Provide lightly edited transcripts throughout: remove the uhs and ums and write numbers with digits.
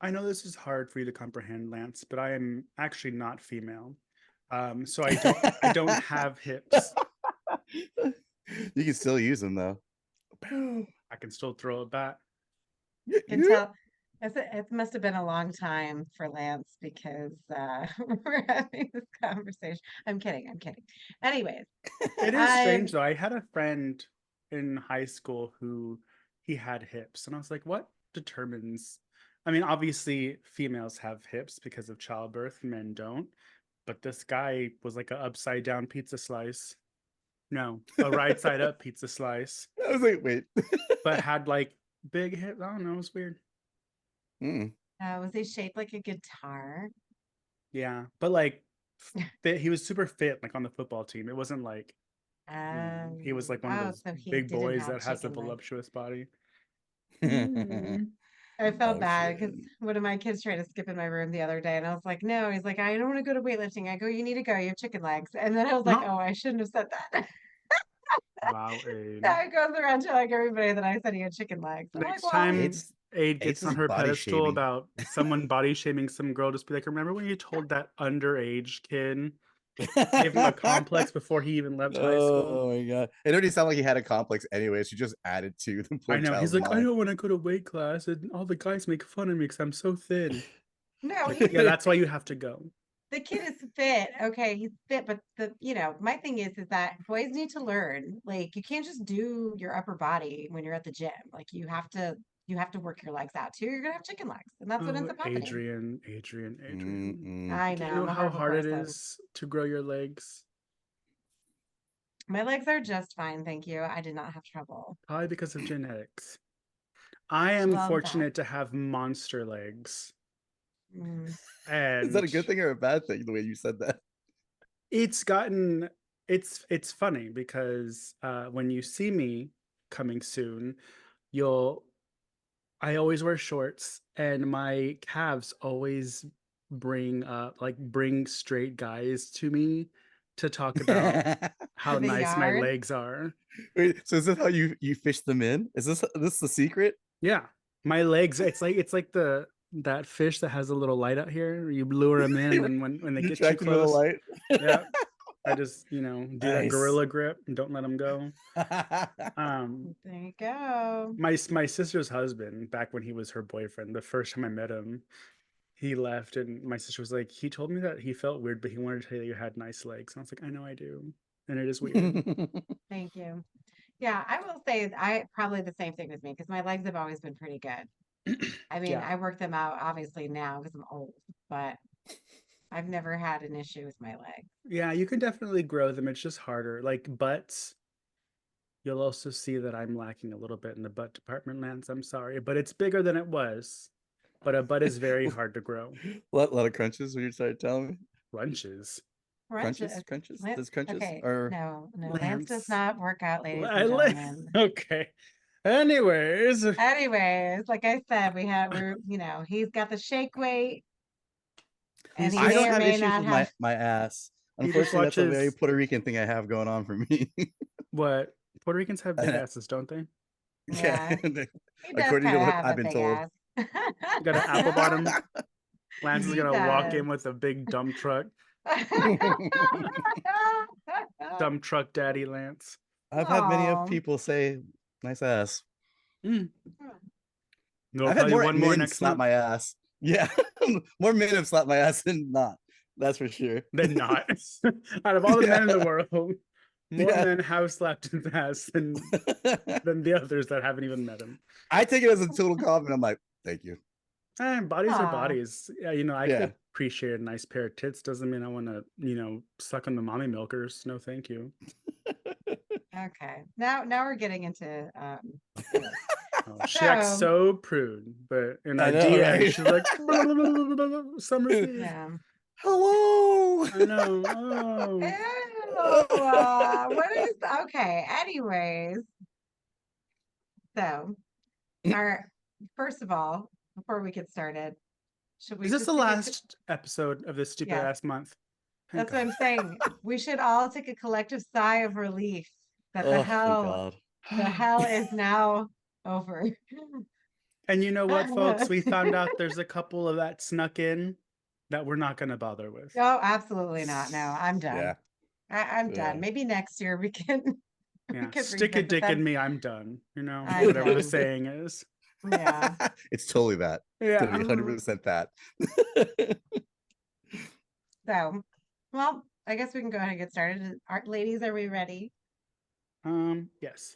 I know this is hard for you to comprehend, Lance, but I am actually not female. So I don't have hips. You can still use them though. I can still throw a bat. Can tell it must have been a long time for Lance because we're having this conversation. I'm kidding. I'm kidding. Anyways, It is strange I'm though. I had a friend in high school who he had hips, and I was like, what determines? I mean, obviously females have hips because of childbirth, men don't. But this guy was like a upside down pizza slice. No, a right side up pizza slice, I was like, wait. but had like big hips. I don't know. It was weird. Mm. was he shaped like a guitar? Yeah, but like fit. He was super fit, like on the football team. It wasn't like he was like one of Oh, those so he big didn't boys have that has the chicken legs. voluptuous body. I felt Oh bad shit. because one of my kids tried to skip in my room the other day, and I was like, "No." He's like, "I don't want to go to weightlifting." I go, "You need to go. You have chicken legs." And then I was like, No, "Oh, I shouldn't have said that." wow, Aid. Now he goes around telling everybody that I said he had chicken legs. I'm like, Next "Well, time It's Aid it's gets on just her body pedestal shaming. about someone body shaming some girl, just be like, remember when you told that underage kid, gave him a complex before he even left high school? Oh my god. It already sounded like he had a complex anyway. She just added to the I poor know. He's child's like, I mind. don't want to go to weight class, and all the guys make fun of me because I'm so thin. no, Like, yeah, that's why you have to go. the kid is fit. Okay, he's fit, but my thing is that boys need to learn. Like, you can't just do your upper body when you're at the gym. Like, you have to work your legs out too. You're gonna have chicken legs, and that's what ends Oh, up happening. Adrian. Mm-mm. I Do know, you know I'm a how horrible hard it person. is to grow your legs? My legs are just fine, thank you. I did not have trouble. Probably because of genetics. I am Love that. fortunate to have monster legs. Mm. Is that a And good thing or a bad thing, the way you said that? it's gotten it's funny because when you see me coming soon, you'll I always wear shorts and my calves always bring straight guys to me to talk about To how the nice my yard. legs are. Wait, so is this how you fish them in? Is this the secret? Yeah. My legs, it's like the that fish that has a little light out here. You lure them in, and then when they You get too attract them to the close, light. yeah, I just do that Nice. gorilla grip and don't let them go. Um, There you go. my sister's husband, back when he was her boyfriend, the first time I met him, he left, and my sister was like, he told me that he felt weird, but he wanted to tell you that you had nice legs. And I was like, I know I do, and it is weird. Thank you. Yeah, I will say I probably the same thing with me because my legs have always been pretty good. I mean, Yeah, I work them out obviously now because I'm old, but I've never had an issue with my legs. yeah, you can definitely grow them. It's just harder. Like butts, you'll also see that I'm lacking a little bit in the butt department, Lance. I'm sorry, but it's bigger than it was. But a butt is very hard to grow. Lot of crunches when you started telling me. Lunches. Crunches. Crunches? Lance, Does crunches okay, or no, Lance does Lance. not work out, ladies and I li- gentlemen. okay. Anyways, Anyways, like I said, he's got the shake weight, and he's he I may don't or just have may issues not with have. my ass. he just Unfortunately, that's a very watches Puerto Rican thing I have going on for me. what Puerto Ricans have big asses, don't they? Yeah, Yeah, he does according kind to of what have I've a been big told. ass. You got an apple bottom. Lance is He gonna walk does. in with a big dump truck daddy Lance. I've had many of Oh. people say nice ass. Mm. There'll I've had probably more one more men next slap month my ass. Yeah, more men have slapped my ass than not. That's for sure. than not. Out of all the men in the Yeah, world, more yeah. men have slapped his ass than the others that haven't even met him. I take it as a total compliment. I'm like, thank you. Bodies are Aw. bodies. Yeah, I Yeah. could appreciate a nice pair of tits. Doesn't mean I want to, suck on the mommy milkers. No, thank you. Okay. Now we're getting into this. Oh, she acts So, so prude, but in I our know, DM, right? she's like, Summer's Eve. yeah. Hello. I know. Oh, Ew, what is okay? Anyways, so our first of all, before we get started, should is we this the just take a last episode of this stupid yes? ass month? Thank That's what God. I'm saying. We should all take a collective sigh of relief that the Oh, thank hell God. the hell is now over. And you know what, folks? We found out there's a couple of that snuck in that we're not going to bother with. No, absolutely not. No, I'm done. Yeah. I'm Yeah. done. Maybe next year we can we Yeah, could stick a revisit dick them. in me, I'm done. You know, I whatever the know. saying is. Yeah. It's totally that. It's Yeah. gonna be 100% that. So, well, I guess we can go ahead and get started. Ladies, are we ready? Yes.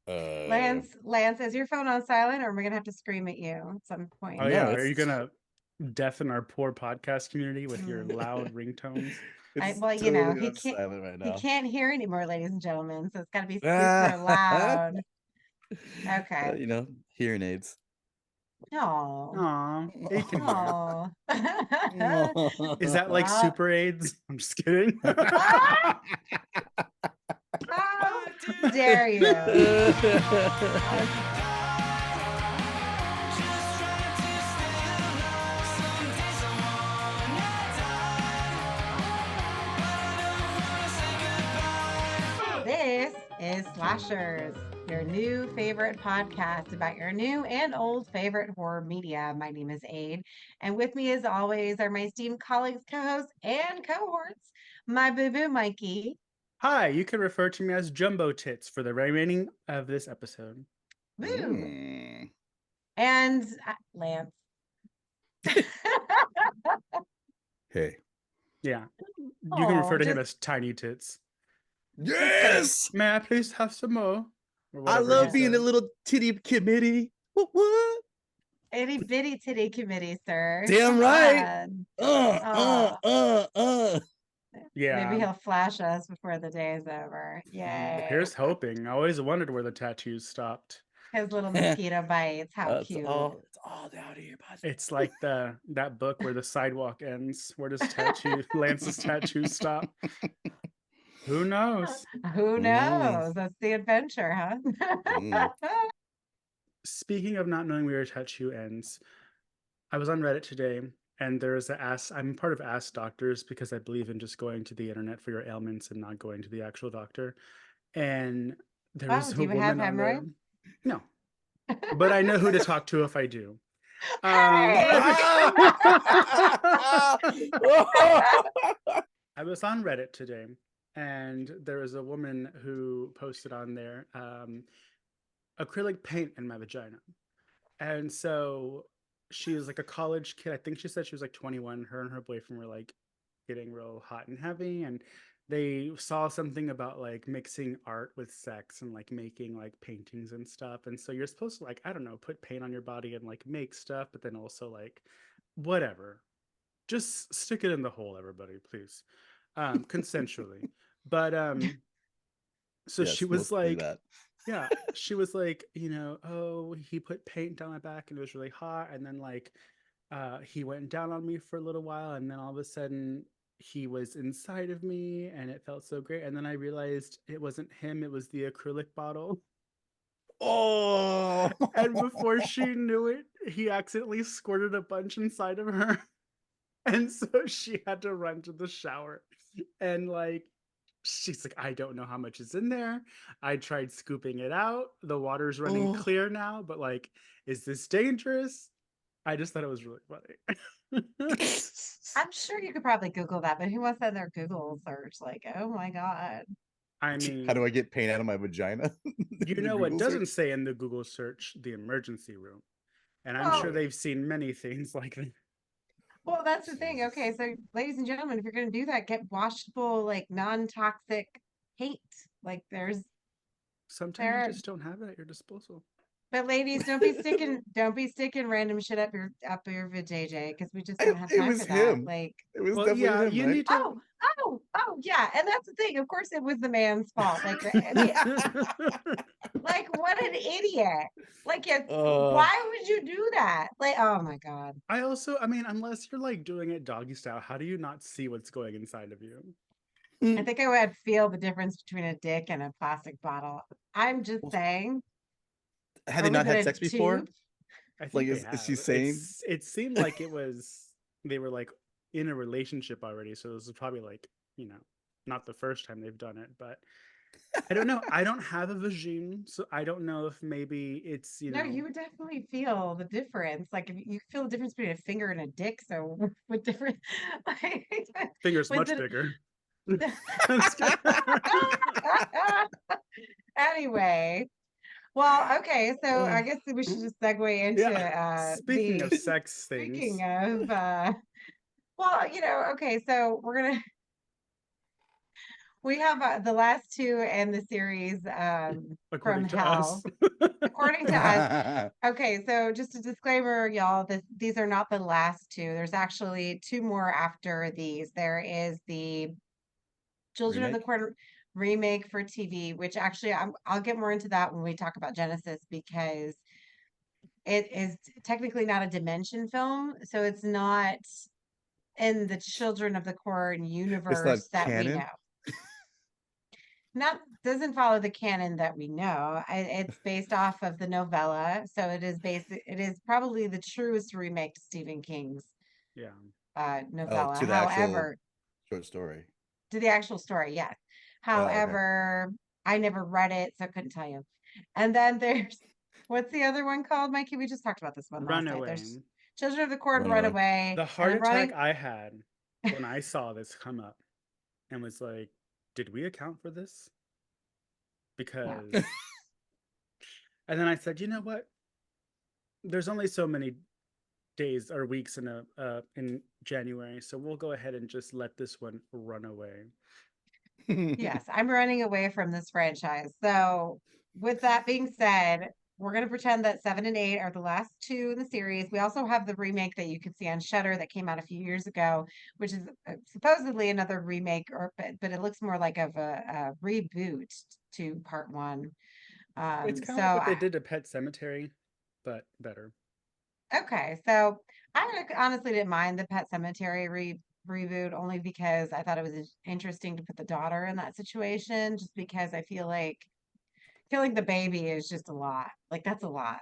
Lance, is your phone on silent, or am I gonna have to scream at you at some point? Oh yeah, No, are you it's gonna deafen our poor podcast community with your loud ringtones? it's Well, you know, totally on silent right he now. can't hear anymore, ladies and gentlemen, so it's gotta be super loud. Okay. You know, hearing aids. Oh. Aw, he can hear. Oh. Is that like Well, Super AIDS? I'm just kidding. how dare you? This is Slashers, your new favorite podcast about your new and old favorite horror media. My name is Aid, and with me, as always, are my esteemed colleagues, co-hosts, and cohorts. My boo-boo, Mikey. Hi, you can refer to me as Jumbo Tits for the remaining of this episode. Boo. Mm. And Lance. Hey. Yeah, you can refer Oh, to him just as Tiny Tits. Yes! May I please have some more? Or I whatever he love being a says. little titty committee. What? itty bitty titty committee, sir. Damn Come right. on. Uh, uh, Oh, uh, uh. maybe Yeah. he'll flash us before the day is over. Well, Yay. here's hoping. I always wondered where the tattoos stopped. His little mosquito bites. How It's cute. all down to your body. It's like that book where the sidewalk ends. Where does Lance's tattoo stop? Who knows? Who Mm, knows? That's the adventure, huh? mm. Speaking of not knowing where your tattoo ends, I was on Reddit today and there's I'm part of Ask Doctors because I believe in just going to the internet for your ailments and not going to the actual doctor. And there Oh, was do a you have woman on there. hemorrhoids? No, but I know who to talk to if I do. Hey! I was on Reddit today, and there was a woman who posted on there acrylic paint in my vagina. And so she was like a college kid. I think she said she was like 21. Her and her boyfriend were like getting real hot and heavy. And they saw something about like mixing art with sex and like making like paintings and stuff. And so you're supposed to like, I don't know, put paint on your body and like make stuff, but then also like whatever. Just stick it in the hole, everybody, please. Consensually. But so Yes, she was let's do like, that. yeah, she was like, oh, he put paint down my back and it was really hot. And then like he went down on me for a little while, and then all of a sudden he was inside of me and it felt so great. And then I realized it wasn't him, it was the acrylic bottle. Oh, And before she knew it, he accidentally squirted a bunch inside of her. And so she had to run to the shower. And like she's like, I don't know how much is in there. I tried scooping it out. The water's running oh. clear now, but like, is this dangerous? I just thought it was really funny. I'm sure you could probably Google that, but who wants that in their Google search? Like, oh my God. I How mean, do I get paint out of my vagina? you The know what Google doesn't search? say in the Google search? The emergency room. And I'm sure Well, they've seen many things like that. well, that's the thing. Jesus. Okay, so ladies and gentlemen, if you're going to do that, get washable, like non-toxic paint. Like Sometimes you there. just don't have it at your disposal. But ladies, don't be sticking random shit up your vajayjay because we just don't have It time was for that. him. Like, It was Well, definitely yeah, him, you right? need to. oh, yeah, and that's the thing. Of course, it was the man's fault. Like, I mean, like what an idiot! Like, why would you do that? Like, oh my God. I mean, unless you're like doing it doggy style, how do you not see what's going inside of you? I think I would feel the difference between a dick and a plastic bottle. I'm just saying. Had Or they not was it had a sex before? tube? I Like, think they is she have. saying? It seemed like they were like in a relationship already, so this is probably like, not the first time they've done it, but I don't know. I don't have a vagine, so I don't know if maybe it's, No, you would definitely feel the difference. Like if you feel the difference between a finger and a dick. So what different? Like, fingers was much it? bigger. I'm just kidding. Anyway, well, okay. So I guess we should just segue into Yeah. Speaking the of sex speaking things, of well, okay, so we have the last two in the series from according to us. hell, according to us. Okay, so just a disclaimer, y'all, these are not the last two. There's actually two more after these. There is the Children of the Remake? Corn remake for TV, which actually I'll get more into that when we talk about Genesis because it is technically not a Dimension film, so it's not in the Children of the Corn It's not universe that we canon. know. Not doesn't follow the canon that we know. It's based off of the novella, so it is basic. It is probably the truest remake to Stephen King's Yeah. Oh, novella. to the actual However, short story. to the actual story, yes. Oh, okay. However, I never read it, so I couldn't tell you. And then there's what's the other one called, Mikey? We just talked about this one last night. Runaway. There's Children of the Corn Runaway. Runaway, The and heart then attack running. I had when I saw this come up and was like, did we account for this? Yeah. Because, and then I said, you know what? There's only so many days or weeks in January, so we'll go ahead and just let this one run away. Yes, I'm running away from this franchise. So, with that being said, we're going to pretend that 7 and 8 are the last two in the series. We also have the remake that you can see on Shudder that came out a few years ago, which is supposedly another remake, but it looks more like of a reboot to part one. It's kind So, of like what they did to Pet Cemetery, but better. okay, so honestly didn't mind the Pet Cemetery reboot only because I thought it was interesting to put the daughter in that situation, just because I feel like the baby is just a lot. Like that's a lot.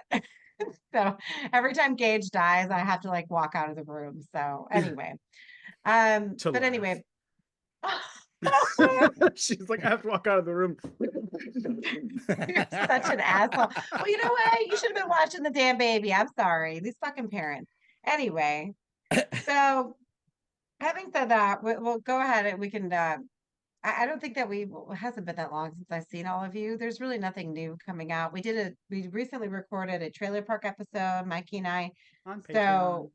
So every time Gage dies, I have to like walk out of the room. So anyway, To but laugh. anyway, She's like, I have to walk out of the room. you're such an asshole. Well, you know what? You should have been watching the damn baby. I'm sorry. These fucking parents. Anyway, so having said that, we'll go ahead and we can. I don't think that it hasn't been that long since I've seen all of you. There's really nothing new coming out. We recently recorded a trailer park episode, Mikey and I. On Patreon. So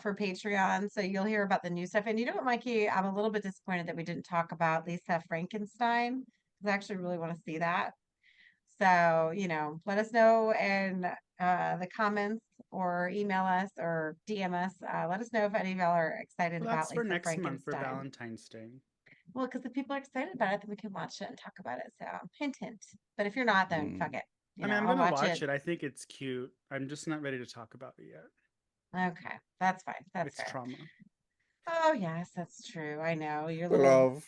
for Patreon. So you'll hear about the new stuff. And you know what, Mikey? I'm a little bit disappointed that we didn't talk about Lisa Frankenstein. I actually really want to see that. So, let us know in the comments or email us or DM us. Let us know if any of y'all are excited Well, about that's for Lisa next month for Frankenstein. Valentine's Day. Well, because if people are excited about it, then we can watch it and talk about it. So, hint, hint. But if you're not, then fuck it. I mean, I'm I'll gonna watch watch it. it. I think it's cute. I'm just not ready to talk about it yet. Okay, that's fine. That's It's fair. trauma. Oh, yes, that's true. I know. Your little Love.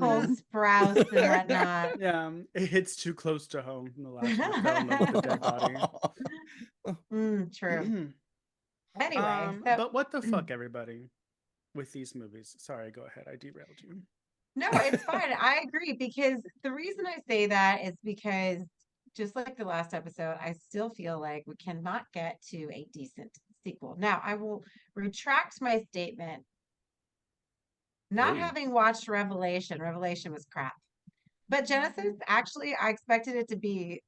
Cole Sprouse and whatnot. Yeah, it hits too close to home from the last one. I fell in love with the dead body. True. Anyway, so But what the fuck, everybody, with these movies? Sorry, go ahead. I derailed you. no, it's fine. I agree because the reason I say that is because just like the last episode, I still feel like we cannot get to a decent sequel. Now, I will retract my statement. Not Oh. having watched Revelation was crap. But Genesis, actually, I expected it to be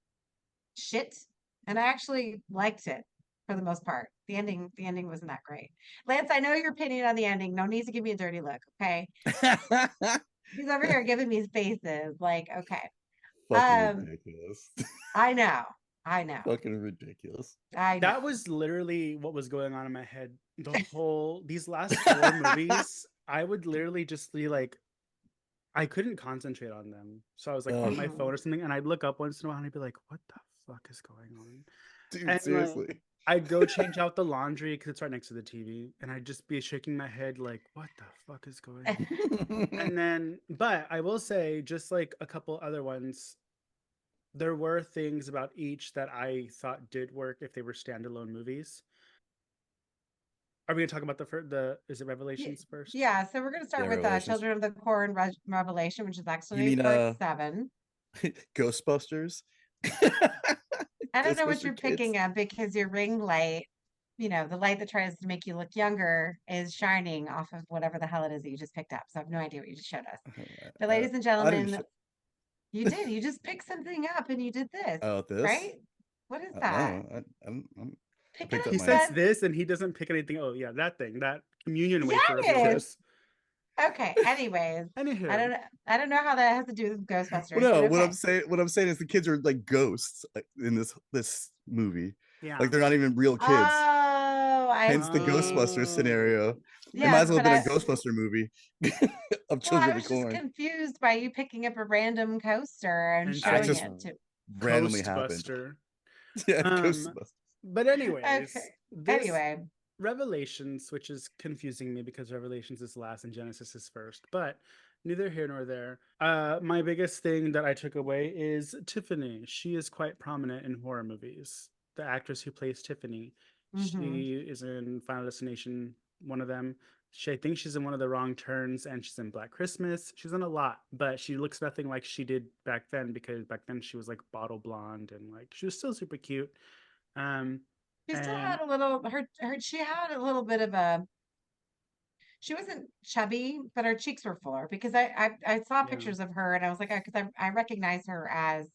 shit, and I actually liked it for the most part. The ending wasn't that great. Lance, I know your opinion on the ending. No need to give me a dirty look, okay? He's over here giving me faces. Like, okay. Fucking ridiculous. I know. Fucking ridiculous. I know. That was literally what was going on in my head. These last 4 movies, I would literally just be like, I couldn't concentrate on them. So I was like on my phone or something, and I'd look up once in a while and I'd be like, what the fuck is going on? Dude, And seriously. like, I'd go change out the laundry because it's right next to the TV, and I'd just be shaking my head like, what the fuck is going on? And then, but I will say, just like a couple other ones, there were things about each that I thought did work if they were standalone movies. Are we gonna talk about is it Revelations first? Yeah, so we're gonna start with Revelations. Children of the Corn Revelation, which is You actually mean part 7. Ghostbusters. I don't know what Ghostbuster you're kids. picking up because your ring light, the light that tries to make you look younger is shining off of whatever the hell it is that you just picked up. So I have no idea what you just showed us. But ladies and I didn't. gentlemen, you did. You just picked something up and you did this, Oh, this? right? What is No, that? I Pick it picked up up, He my. says bud. this and he doesn't pick anything. Oh yeah, that thing, that communion wafer of Yes. yours. Okay. Anyways, I Anywho, don't I don't know how that has to do with Well, Ghostbusters, but no, okay. what I'm saying is the kids are like ghosts, like, in this movie. yeah. Like they're not even real kids. Oh, I Hence the Ghostbusters see. scenario. Oh, It might Yes, as well but have been a Ghostbuster movie of well, I Children of was the just Corn. confused by you picking up a random coaster and and I showing saying just it to. randomly happened. Coastbuster. Yeah, Um, Ghostbusters. but anyways, Okay. this Anyway, Revelations, which is confusing me because Revelations is last and Genesis is first, but neither here nor there. My biggest thing that I took away is Tiffany. She is quite prominent in horror movies. The actress who plays Tiffany, hmm she is in Final Destination, one of them. I think she's in one of the Wrong Turns, and she's in Black Christmas. She's in a lot, but she looks nothing like she did back then because back then she was like bottle blonde and like she was still super cute. Um, she still and had a little she had a little bit of a she wasn't chubby, but her cheeks were fuller because I saw yeah, pictures of her and I was like, because I recognize her as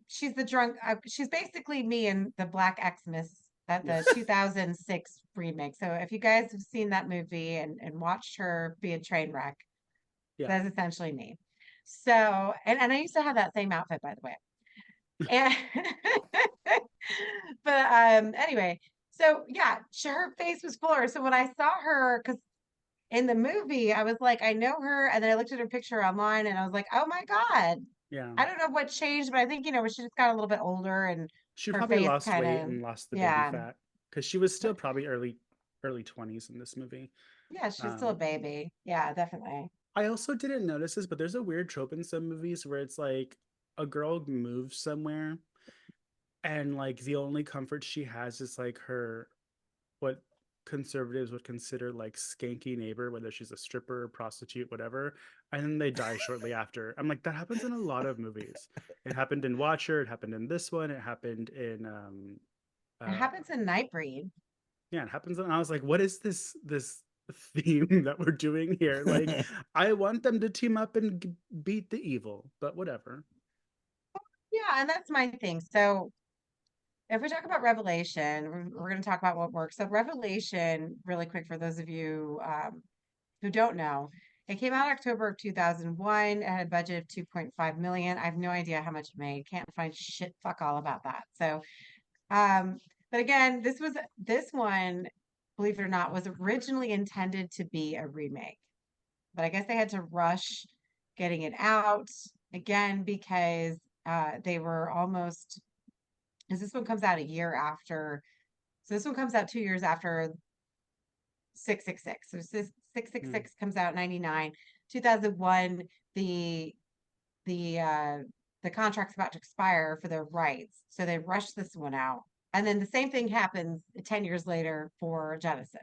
she's the drunk she's basically me in the Black Xmas at the yes, 2006 remake. So if you guys have seen that movie and watched her be a train wreck, yeah. that's essentially me. So and I used to have that same outfit, by the way. And but anyway, so yeah, her face was fuller. So when I saw her, because in the movie, I was like, I know her, and then I looked at her picture online, and I was like, oh my god, Yeah. I don't know what changed, but I think she just got a little bit older, and She her probably face lost kind weight of and lost the baby yeah, fat because she was but still probably early 20s in this movie. yeah, she's still a Um, baby. Yeah, definitely. I also didn't notice this, but there's a weird trope in some movies where it's like a girl moves somewhere and like the only comfort she has is like her what conservatives would consider like skanky neighbor, whether she's a stripper, prostitute, whatever, and then they die shortly after. I'm like, that happens in a lot of movies. It happened in Watcher, it happened in this one, it happened in It uh happens in Nightbreed. yeah, it happens. And I was like, what is this theme that we're doing here? Like, I want them to team up and beat the evil, but whatever. Yeah, and that's my thing. So if we talk about Revelation, we're going to talk about what works. So Revelation, really quick for those of you who don't know, it came out October of 2001. It had a budget of 2.5 million. I have no idea how much it made. Can't find shit fuck all about that. So, um, but again, this one, believe it or not, was originally intended to be a remake. But I guess they had to rush getting it out again because they were almost because this one comes out a year after. So this one comes out 2 years after 666. So 666 comes out 99. 2001, the the uh the contract's about to expire for their rights. So they rush this one out. And then the same thing happens 10 years later for Genesis.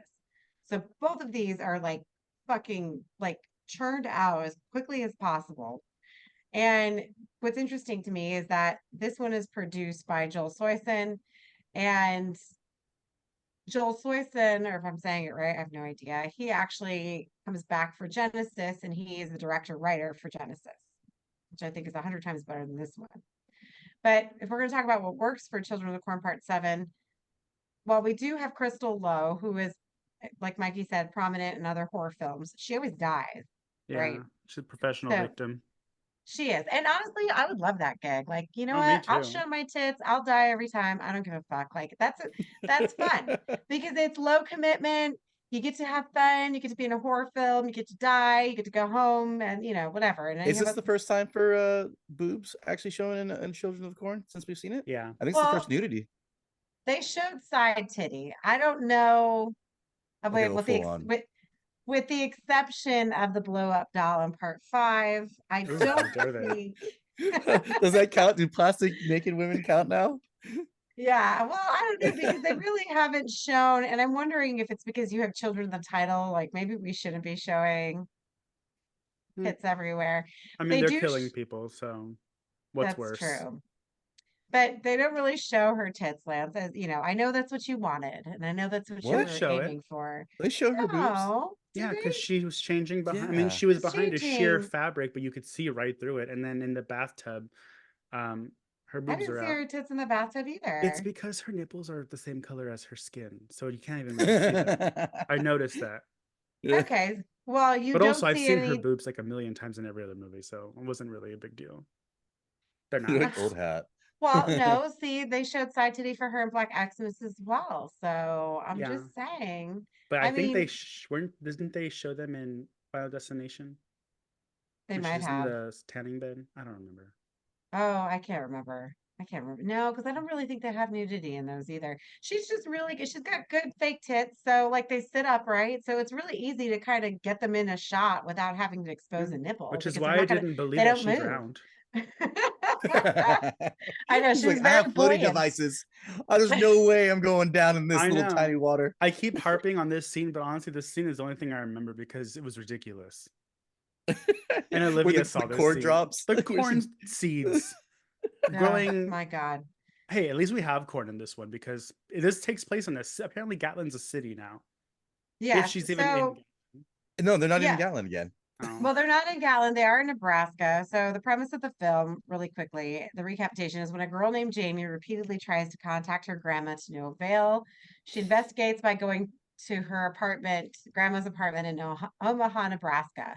So both of these are like fucking like churned out as quickly as possible. And what's interesting to me is that this one is produced by Joel Soyson, and Joel Soyson, or if I'm saying it right, I have no idea. He actually comes back for Genesis, and he is the director writer for Genesis, which I think is 100 times better than this one. But if we're going to talk about what works for Children of the Corn Part 7, while we do have Crystal Lowe, who is, like Mikey said, prominent in other horror films, she always dies, Yeah, right? she's a professional So victim. she is. And honestly, I would love that gig. Like, you know Oh, me what? I'll too. show my tits. I'll die every time. I don't give a fuck. Like that's fun because it's low commitment. You get to have fun. You get to be in a horror film. You get to die. You get to go home and whatever. And then Is you have this a the first time for boobs actually shown in Children of the Corn since we've seen it? Yeah. I think it's the first well, nudity. they showed side titty. I don't know. Okay, Wait, well, full on. with the exception of the blow up doll in part 5, I Ooh, how don't dare they? think. Does that count? Do plastic naked women count now? Yeah, well, I don't know because they really haven't shown, and I'm wondering if it's because you have children in the title, like maybe we shouldn't be showing Hmm. tits everywhere. I mean, They they're do, killing people, so What's That's worse? true. But they don't really show her tits, Lance. As you know, I know that's what you wanted, and I know that's what you What? They were show it. aiming for. They showed her boobs. No, Yeah, did because they? she was changing behind. I mean, Yeah. she was It's behind a sheer changing. fabric, but you could see right through it. And then in the bathtub, her I boobs didn't are see out. her tits in the bathtub It's either. because her nipples are the same color as her skin, so you can't even really see them. I noticed that. Okay, well, you But don't also, I've see seen her any. boobs like a million times in every other movie, so it wasn't really a big deal. They're You're not. like old hat. Well, no, see, they showed side titty for her in Black Xmas as well. So I'm Yeah, just saying. but I I think they mean, weren't. Didn't they show them in Final Destination they when might she's in have. the tanning bed? I don't remember. Oh, I can't remember. I can't remember. No, because I don't really think they have nudity in those either. She's just really good. She's got good fake tits. So, like, they sit upright. So, it's really easy to kind of get them in a shot without having to Yeah. expose a nipple Which is because they're why I not going to, didn't believe they that don't she move. drowned. I know. He's She was like, I very have floating buoyant. devices. There's no way I'm going down in this I little tiny know. water. I keep harping on this scene, but honestly, this scene is the only thing I remember because it was ridiculous. And Where Olivia the saw this cord scene. drops. The Where corn seeds Oh, growing. my God. Hey, at least we have corn in this one because this takes place in this. Apparently, Gatlin's a city now. If Yes. she's even So, in. No, they're not in yeah. Gatlin again. Oh. Well, they're not in Gallon. They are in Nebraska. So the premise of the film, really quickly, the recapitation is when a girl named Jamie repeatedly tries to contact her grandma to no avail. She investigates by going to her apartment, grandma's apartment in Omaha, Nebraska,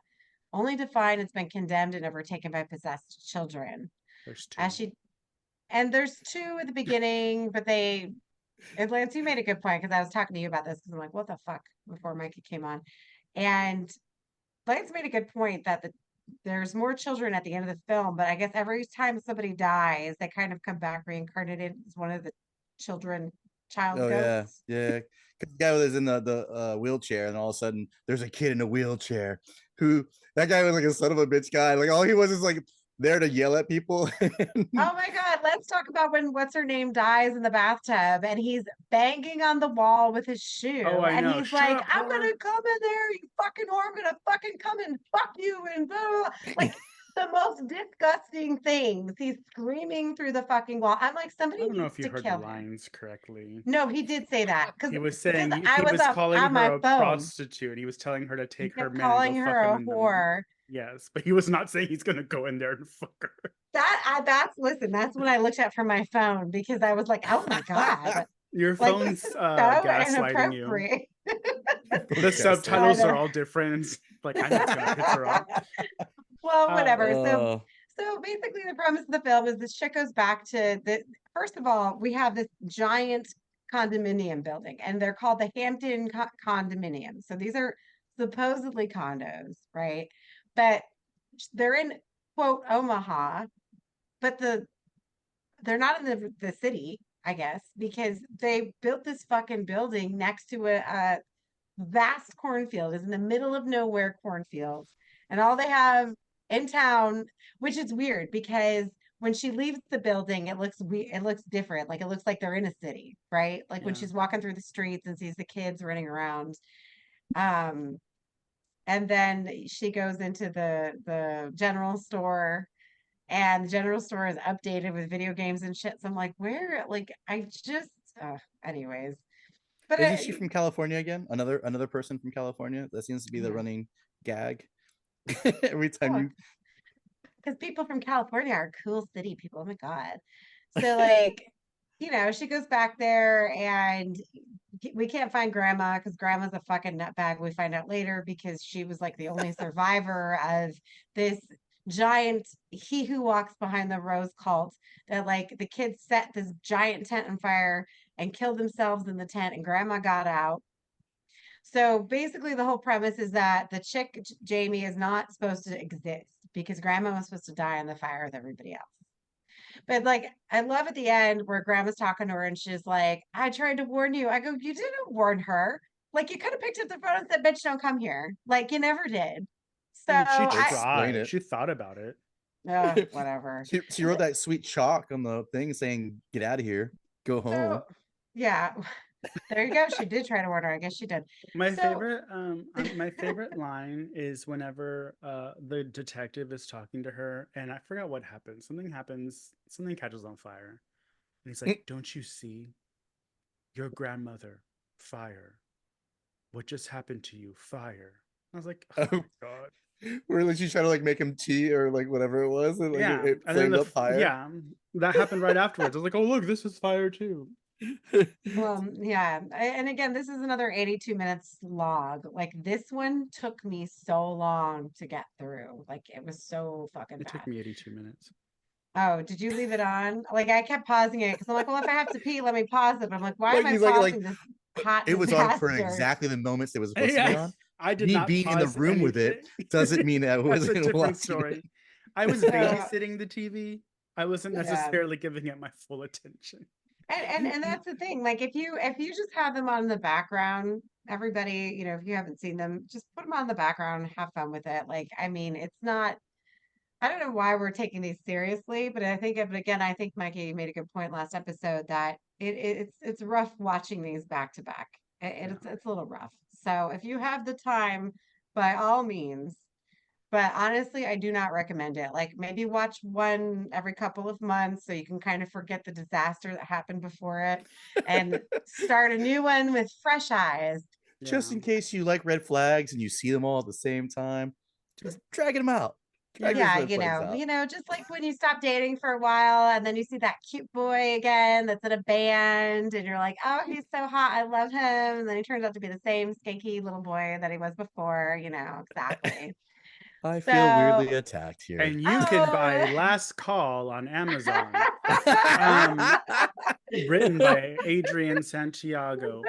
only to find it's been condemned and overtaken by possessed children. There's two. As she and there's two at the beginning, but they and Lance, you made a good point because I was talking to you about this because I'm like, what the fuck before Mikey came on. And Lance made a good point that there's more children at the end of the film, but I guess every time somebody dies, they kind of come back reincarnated as one of the child Oh yeah, ghosts. yeah. 'Cause the guy was in the wheelchair, and all of a sudden there's a kid in a wheelchair. Who that guy was like a son of a bitch guy. Like all he was is like there to yell at people. Oh my God, let's talk about when what's her name dies in the bathtub and he's banging on the wall with his shoe Oh, I and know. he's Shut like, up, I'm whore. gonna come in there, you fucking whore, I'm gonna fucking come and fuck you and blah, blah, blah. Like the most disgusting things. He's screaming through the fucking wall. I'm like, I somebody don't know needs if you to heard the kill him. lines correctly. No, he did say that He was because saying I he was was up calling on her my a phone. prostitute. He was telling her to He take her kept man and go calling her fuck him a in the. whore. Yes, but he was not saying he's gonna go in there and fuck her. That's listen, that's what I looked at from my phone because I was like, oh my God, Your like this phone's is so gaslighting you. inappropriate. The subtitles know. are all different. Like I know it's gonna piss her off. Well, Uh, whatever. Oh, So basically the premise of the film is this chick goes back to the first of all, we have this giant condominium building and they're called the Hampton condominium. So these are supposedly condos, right? But they're in quote Omaha, but they're not in the city, I guess, because they built this fucking building next to a vast cornfield. It's in the middle of nowhere cornfields. And all they have in town, which is weird because when she leaves the building, it looks different. Like it looks like they're in a city, right? Like when yeah. she's walking through the streets and sees the kids running around. Um, and then she goes into the general store and the general store is updated with video games and shit. So I'm like, where? Like, I just, anyways. But isn't she from California again? Another person from California? That seems to be the yeah, running gag. Every time oh, you because people from California are cool city people. Oh my God. So like, she goes back there and we can't find grandma because grandma's a fucking nutbag. We find out later because she was like the only survivor of this giant he who walks behind the rose cult that like the kids set this giant tent on fire and killed themselves in the tent and grandma got out. So basically the whole premise is that the chick Jamie is not supposed to exist because grandma was supposed to die in the fire with everybody else. But like, I love at the end where grandma's talking to her and she's like, I tried to warn you. I go, you didn't warn her. Like, you could have picked up the phone and said, bitch, don't come here. Like, you never did. So I mean, she or explain tried. it. She thought about it. Whatever. She wrote that sweet chalk on the thing saying, "Get out of here, go home." So, yeah. There you go. She did try to warn her. I guess she did. My So favorite line is whenever the detective is talking to her, and I forgot what happens. Something happens. Something catches on fire, and he's like, "Don't you see? Your grandmother, fire. What just happened to you, fire?" I was like, "Oh Oh, my god." where like she's trying to like make him tea or like whatever it was, and like Yeah, it and then flamed up higher. yeah, that happened right afterwards. I was like, "Oh look, this is fire too." well, yeah. And again, this is another 82 minutes log. Like this one took me so long to get through. Like it was so fucking It took bad. me 82 minutes. Oh, did you leave it on? Like I kept pausing it because I'm like, well, if I have to pee, let me pause it. But I'm like, why am I Mikey's like pausing this hot it was on for disaster? exactly the moments it was supposed to be Yeah, on. I did Me not being in the pause room with it anything. doesn't mean I That's a wasn't different watching story. it. I was Uh, babysitting the TV. I wasn't yeah. necessarily giving it my full attention. And that's the thing. Like if you just have them on the background, everybody, if you haven't seen them, just put them on the background, have fun with it. Like, I mean, it's not. I don't know why we're taking these seriously, but I think Mikey made a good point last episode that it's rough watching these back to back. Yeah. It's a little rough. So if you have the time, by all means. But honestly, I do not recommend it. Like maybe watch one every couple of months so you can kind of forget the disaster that happened before it and start a new one with fresh eyes. Just Yeah. in case you like red flags and you see them all at the same time, just dragging them out. Drag Yeah. those Yeah, red flags out. just like when you stop dating for a while and then you see that cute boy again that's in a band and you're like, oh, he's so hot. I love him. And then he turns out to be the same skanky little boy that he was before, exactly. I feel weirdly So, attacked here. And you can buy oh, Last Call on Amazon, um, written by Adrian Santiago.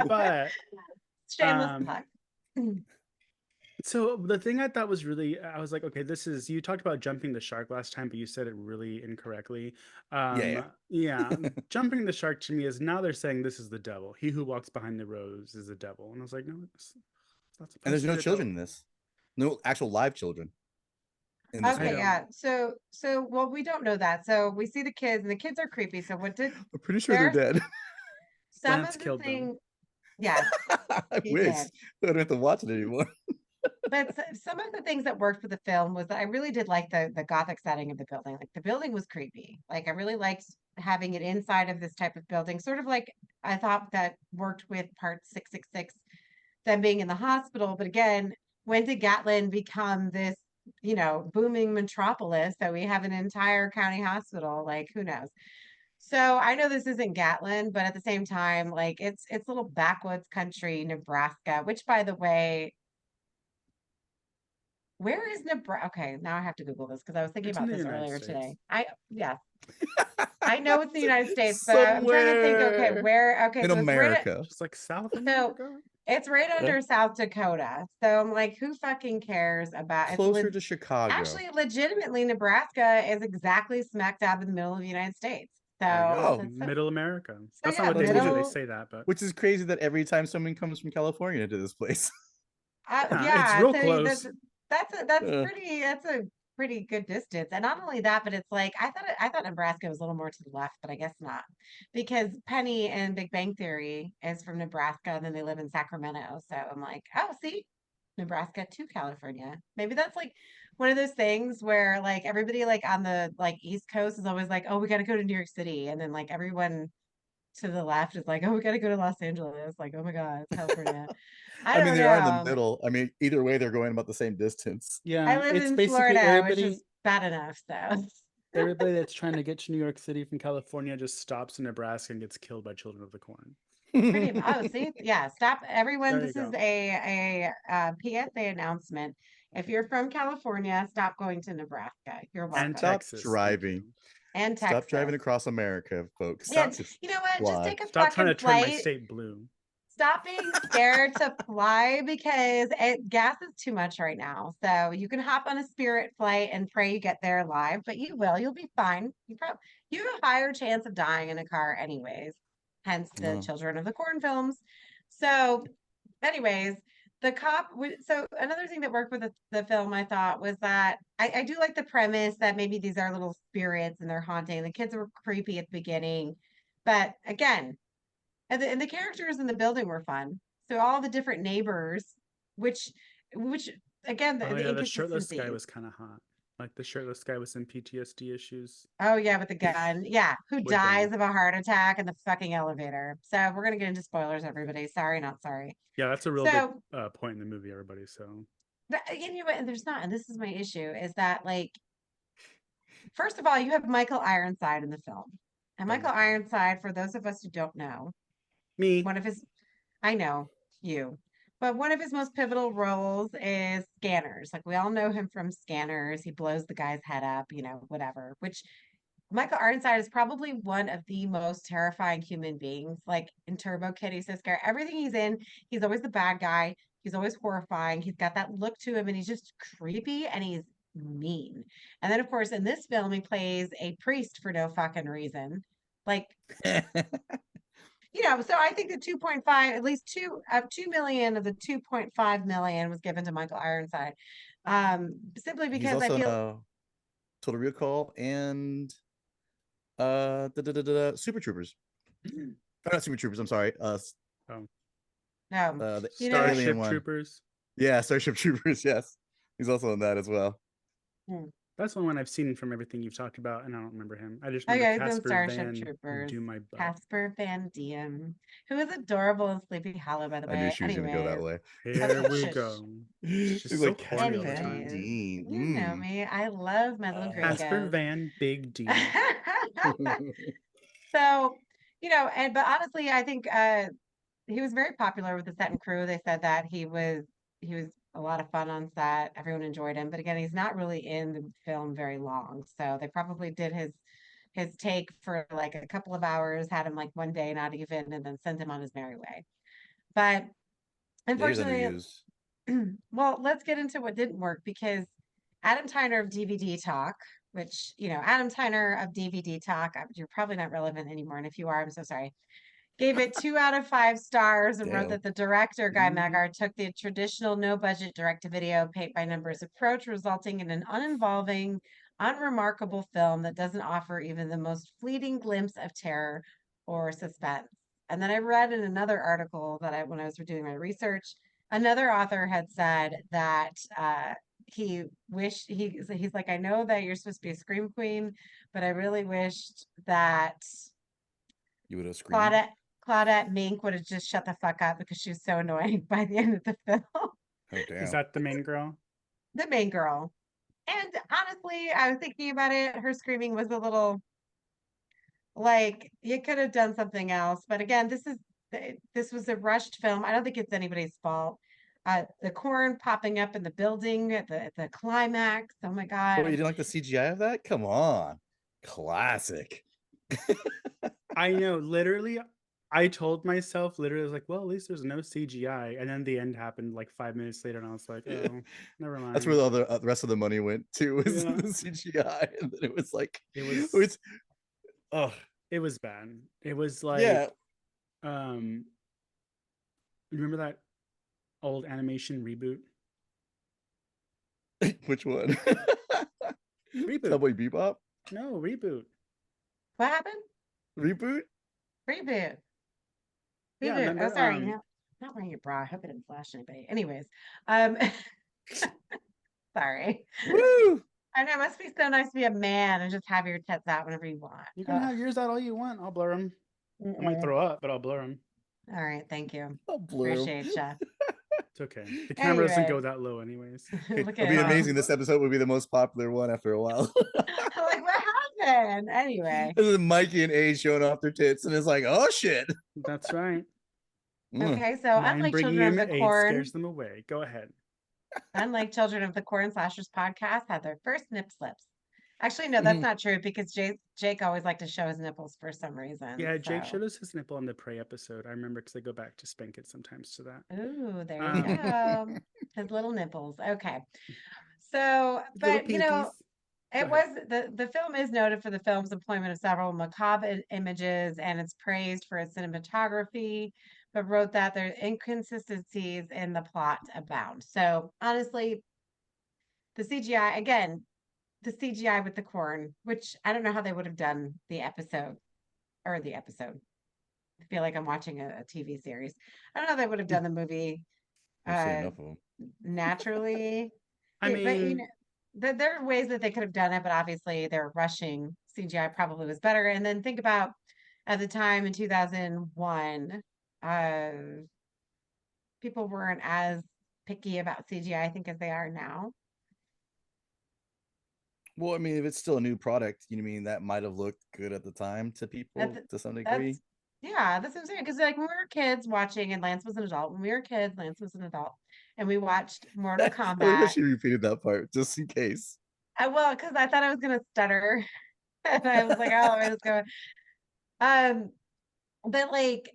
But shameless um, plug. so the thing I thought was really, I was like, okay, you talked about jumping the shark last time, but you said it really incorrectly. Yeah, Yeah, jumping the shark to me is now they're saying this is the devil. He who walks behind the rose is the devil. And I was like, no, it's not and supposed there's to be no the children devil. in this. No actual live children in this I Okay, one. yeah. don't. Well, we don't know that. So we see the kids, and the kids are creepy. So what did I'm pretty sure they're there? dead. Some Lance of the killed them. thing, yes, I he wish did. I don't have to watch it anymore. But some of the things that worked for the film was that I really did like the gothic setting of the building. Like the building was creepy. Like I really liked having it inside of this type of building. Sort of like I thought that worked with Part 666, them being in the hospital. But again, when did Gatlin become this, booming metropolis that we have an entire county hospital? Like who knows? So I know this isn't Gatlin, but at the same time, like it's little backwoods country, Nebraska, which by the way, where is Nebraska? Okay, now I have to Google this because I was thinking It's in about the this United earlier States. today. Yes, I know it's the United States, but I'm trying to think, okay, Somewhere where? Okay, in so America. Just like South so America. it's right Yeah. under South Dakota. So I'm like, who fucking cares about Closer to Chicago. actually legitimately Nebraska is exactly smack dab in the middle of the United States. There you So go. Oh, Middle America. That's not yeah, what they that's which mean. is They middle. say that, but which is crazy that every time someone comes from California into this place. yeah, it's Yeah, real so close. Uh, that's a pretty good distance. And not only that, but it's like I thought Nebraska was a little more to the left, but I guess not. Because Penny and Big Bang Theory is from Nebraska and then they live in Sacramento. So I'm like, oh, see, Nebraska to California. Maybe that's like one of those things where like everybody like on the like East Coast is always like, oh, we got to go to New York City, and then like everyone to the left is like, oh, we got to go to Los Angeles. Like, oh my God, it's California. I I mean, don't they are in the know. middle. I mean, either way, they're going about the same distance. I Yeah, live it's in basically Florida, which is bad enough, so. everybody that's trying to get to New York City from California just stops in Nebraska and gets killed by Children of the Corn. Oh, see, yeah, stop everyone. There you This is go. a PSA announcement. If you're from California, stop going to Nebraska. You're And welcome. Stop Texas, thank driving. you. And Stop driving Texas. across America, folks. Yeah, Stop Just you know what? Just fly. take a stop trying fucking to turn my flight. state blue. Stop being scared to fly because gas is too much right now. So you can hop on a Spirit flight and pray you get there alive, but you will. You'll be fine. You have a higher chance of dying in a car anyways. Hence the Oh. Children of the Corn films. So, anyways, so another thing that worked with the film, I thought, was that I do like the premise that maybe these are little spirits and they're haunting. The kids were creepy at the beginning, but again, And the characters in the building were fun. So all the different neighbors, which again Oh the yeah, the shirtless guy inconsistencies. was kind of hot. Like the shirtless guy with some PTSD issues. Oh yeah, with the gun. Yeah, who With dies gun. of a heart attack in the fucking elevator. So we're gonna get into spoilers, everybody. Sorry, not sorry. Yeah, that's a real big So point in the movie, everybody. So you know what? And there's not, and this is my issue, is that like first of all, you have Michael Ironside in the film. And don't Michael like him. Ironside, for those of us who don't know, Me. one of his I know you. But one of his most pivotal roles is Scanners. Like we all know him from Scanners. He blows the guy's head up, whatever. Which Michael Ironside is probably one of the most terrifying human beings. Like in Turbo Kid, he's so scary. Everything he's in, he's always the bad guy. He's always horrifying. He's got that look to him and he's just creepy and he's mean. And then, of course, in this film, he plays a priest for no fucking reason. Like, so I think the 2.5, at least 2 million of the 2.5 million was given to Michael Ironside. Simply He's because I also in feel Total Recall and Super Troopers. Not Super Troopers. I'm sorry. Oh, no, The Starship alien one. Troopers. Yeah, Starship Troopers. Yes, he's also in that as well. That's the one I've seen from everything you've talked about, and I don't remember him. I just Oh remember yeah, he's in Casper Starship Van Troopers. Do My Butt. Casper Van Diem, who is adorable in Sleepy Hollow, by the I knew way. she was gonna go that Anyways, way. Here we shush. go. She's She's so like horny Casper all the Van time. Anyways, Dien. you know me. I love my little Casper gringos. Van Big D. So, but honestly, I think he was very popular with the set and crew. They said that he was a lot of fun on set. Everyone enjoyed him, but again, he's not really in the film very long. So they probably did his take for like a couple of hours, had him like one day, not even, and then sent him on his merry way. But Yeah, he was unfortunately, underused. well, let's get into what didn't work because Adam Tyner of DVD Talk, which, Adam Tyner of DVD Talk, you're probably not relevant anymore. And if you are, I'm so sorry. Gave it 2 out of 5 stars and wrote Damn. that the director, Guy Maggard, took the traditional no budget direct to video paint by numbers approach, resulting in an uninvolving, unremarkable film that doesn't offer even the most fleeting glimpse of terror or suspense. And then I read in another article when I was doing my research, another author had said that he wished he's like, I know that you're supposed to be a scream queen, but I really wished that You would have screamed. Claudette Mink would have just shut the fuck up because she was so annoying by the end of the film. Oh damn. Is that the main girl? The main girl. And honestly, I was thinking about it. Her screaming was a little like you could have done something else. But again, this was a rushed film. I don't think it's anybody's fault. The corn popping up in the building at the climax. Oh my Oh, you god. didn't like the CGI of that? Come on. Classic. I know, literally. I told myself, literally, I was like, well, at least there's no CGI. And then the end happened like 5 minutes later, and I was like, oh, never mind. That's where the rest of the money went to, was Yeah. the CGI. And then it was like, It oh, it was bad. It was like, yeah. Remember that old animation reboot? Which one? Reboot. Cowboy Bebop? No, reboot. What happened? Reboot? Reboot. Yeah, Reboot. remember, Oh, sorry. Not wearing your bra. I hope it didn't flash anybody. Anyways, um, sorry. Woo! I know it must be so nice to be a man and just have your tits out whenever you want. You can have yours out all you want. I'll blur them. I might Mm-mm. throw up, but I'll blur them. All right, thank you. I'll blur 'em. Appreciate you. It's okay. The camera doesn't go Anyways. that low, anyways. Look It'll be at amazing. This episode would be the most popular one after a while. I'm like, what happened? Anyway. And then Mikey and A showing off their tits, and it's like, oh shit. That's right. Okay, so Mine unlike bringing Children in of the AIDS Corn, scares them away. Go ahead. unlike Children of the Corn Slashers podcast had their first nip slips. Actually, no, that's not true because Jake always liked to show his nipples for some reason. Yeah, Jake so. showed us his nipple on the Prey episode. I remember because I go back to spank it sometimes to that. Ooh, there you go. His little nipples. Okay. So, but it was the film is noted for the film's employment of several macabre images and it's praised for its cinematography, but wrote that there are inconsistencies in the plot abound. So honestly, the CGI with the corn, which I don't know how they would have done the episode. feel like I'm watching a TV series. I don't know if they would have done the movie I've seen uh enough of them. naturally. I But mean, there are ways that they could have done it, but obviously they're rushing. CGI probably was better. And then think about at the time in 2001, uh, people weren't as picky about CGI, I think, as they are now. Well, I mean, if it's still a new product, you know, what I mean, that might have looked good at the time to people That's to some that's degree. yeah, that's what I'm saying. Because like when we were kids watching, and Lance was an adult. When we were kids, Lance was an adult, and we watched Mortal I like how Kombat. she repeated that part just in case. I will, because I thought I was gonna stutter, and I was like, oh, let me just go. Um, but like